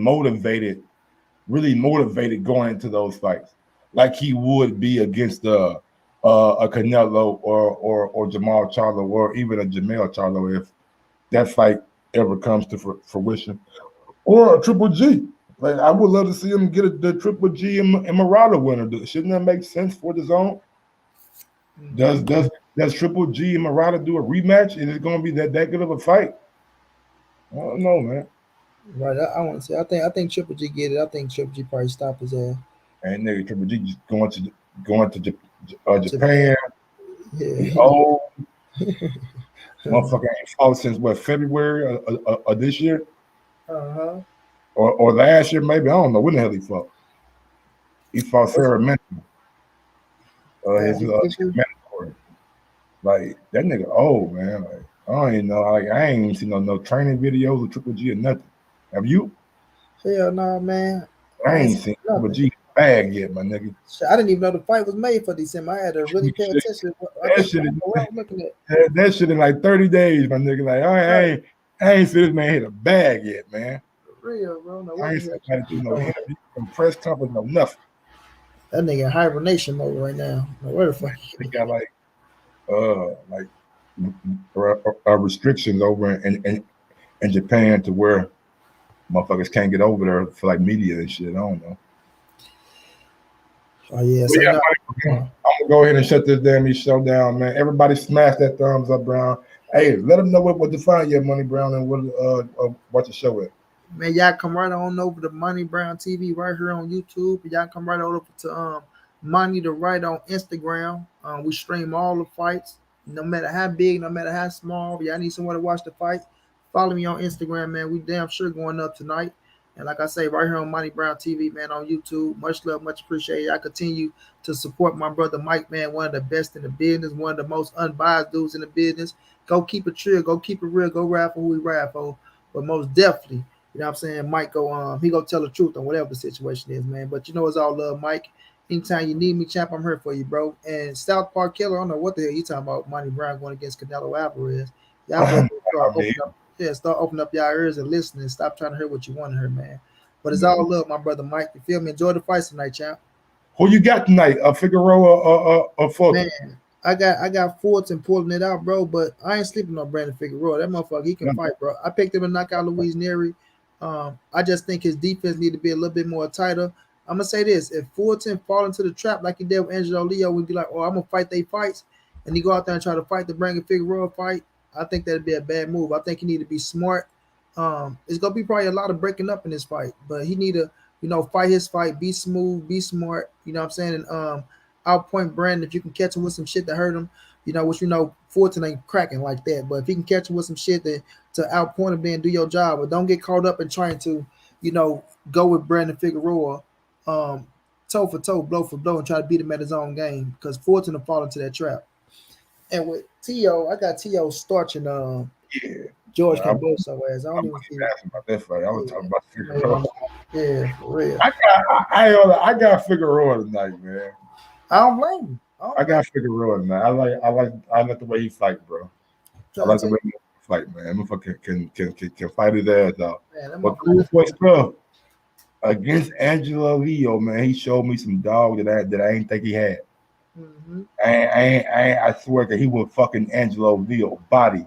really motivated going into those fights, like he would be against a Canelo or Jamal Charlo or even a Jamel Charlo if that fight ever comes to fruition, or a Triple G. Like I would love to see him get the Triple G and Murata winner. Shouldn't that make sense for the zone? Does Triple G and Murata do a rematch? Is it going to be that good of a fight? I don't know, man. Right, I want to say I think Triple G get it. I think Triple G probably stop his ass. And nigga, Triple G just going to Japan. Yeah. Oh, motherfucker ain't fought since what, February of this year? Or last year, maybe. I don't know when the hell he fought. He fought Sarah Mentor. His mentor. Like that nigga old, man. Like I don't even know. Like I ain't even seen no training videos of Triple G or nothing. Have you? Hell no, man. I ain't seen Triple G bag yet, my nigga. I didn't even know the fight was made for December. I had to really pay attention. That shit in like 30 days, my nigga. Like, I ain't see this man hit a bag yet, man. For real, bro. No, I ain't seen nobody do no interview, no press conference, no nothing. That nigga in hibernation mode right now. No, where the fuck? They got restrictions over in Japan to where motherfuckers can't get over there for like media and shit. I don't know. Oh yeah, so I'm gonna go ahead and shut this damn show down, man. Everybody smash that thumbs up, Brown. Hey, let them know what to find your Money Brown and what the show is. Man, y'all come right on over to Money Brown TV right here on YouTube. Y'all come right over to Money to Right on Instagram. We stream all the fights, no matter how big, no matter how small. Y'all need someone to watch the fight. Follow me on Instagram, man. We damn sure going up tonight. And like I say, right here on Money Brown TV, man, on YouTube. Much love, much appreciated. I continue to support my brother Mike, man, one of the best in the business, one of the most unbiased dudes in the business. Go keep it true, go keep it real, go ride for who we ride for. But most definitely, you know what I'm saying, Mike he go tell the truth on whatever the situation is, man. But you know it's all love, Mike. Anytime you need me, champ, I'm here for you, bro. And South Park Killer, I don't know what the hell you talking about, Money Brown going against Canelo Alvarez. Y'all start opening up y'all ears and listening. Stop trying to hear what you want to hear, man. But it's all love, my brother Mike. You feel me? Enjoy the fights tonight, champ. Who you got tonight? Figueroa or Fulton? Man, I got Fulton pulling it out, bro. But I ain't sleeping on Brandon Figueroa. That motherfucker, he can fight, bro. I picked him to knock out Luis Nery. I just think his defense need to be a little bit more tighter. I'm gonna say this: if Fulton fall into the trap like he did with Angelo Leo, we'd be like, "Oh, I'm gonna fight they fights," and he go out there and try to fight the Brandon Figueroa fight. I think that'd be a bad move. I think he need to be smart. It's gonna be probably a lot of breaking up in this fight, but he need to, fight his fight, be smooth, be smart. You know what I'm saying? And outpoint Brandon if you can catch him with some shit that hurt him. Which Fulton ain't cracking like that, but if he can catch him with some shit to outpoint him and do your job, but don't get caught up in trying to, go with Brandon Figueroa, toe for toe, blow for blow, and try to beat him at his own game because Fulton will fall into that trap. And with T.O., I got T.O. starching George Camboso ass. I don't even see about that fight. I was talking about Figueroa. Yeah, for real. I got Figueroa tonight, man. I don't blame him. I got Figueroa tonight. I like the way he fight, bro. I like the way he fight, man. Motherfucker can fight his ass out. But cool boy stuff against Angelo Leo, man. He showed me some dog that I ain't think he had. Mm-hmm. I swear that he was fucking Angelo Leo body.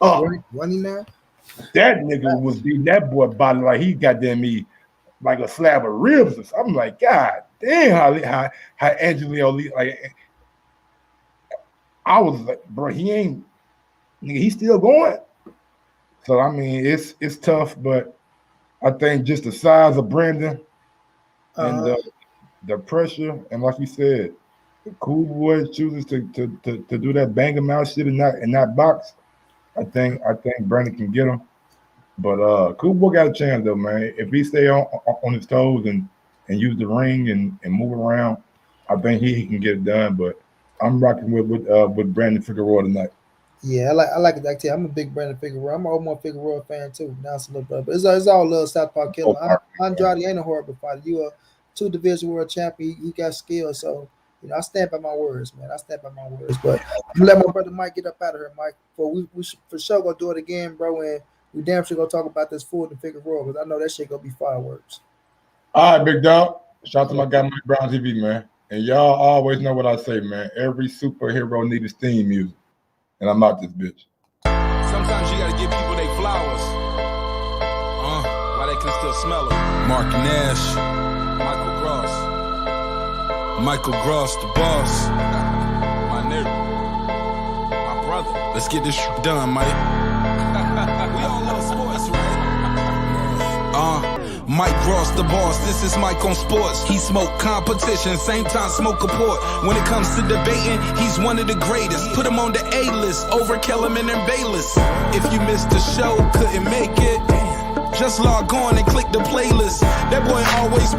Oh, wasn't he now? That nigga was beating that boy body like he goddamn me like a slab of ribs or something. I'm like, God damn, how Angelo Leo, like, I was like, bro, he's still going. So I mean, it's tough, but I think just the size of Brandon and the pressure, and like you said, Cool Boy chooses to do that bang him out shit and not box. I think Brandon can get him, but Cool Boy got a chance though, man. If he stay on his toes and use the ring and move around, I think he can get it done. But I'm rocking with Brandon Figueroa tonight. Yeah, I like it. Like I'm a big Brandon Figueroa. I'm an Omar Figueroa fan too. Now it's a little bit, but it's all love. South Park Killer. Andrade ain't a horrible fighter. You a 2-division world champion. You got skills, so I stand by my words, man. I stand by my words. But I'm gonna let my brother Mike get up out of here, Mike. But we for sure gonna do it again, bro. And we damn sure gonna talk about this Fulton Figueroa because I know that shit gonna be fireworks. All right, big dog. Shout out to my guy Mike Brown TV, man. And y'all always know what I say, man. Every superhero needs theme music. And I'm out this bitch. Sometimes you gotta give people their flowers. While they can still smell them. Mark Nash, Michael Gross, the boss. My nigga, my brother. Let's get this shit done, Mike. We all love sports, right? Mike Ross, the boss, this is Mike on sports. He smoke competition, same time smoke a port. When it comes to debating, he's one of the greatest. Put him on the A-list, over Kellerman and Bayless. If you missed the show, couldn't make it, just log on and click the playlist. That boy always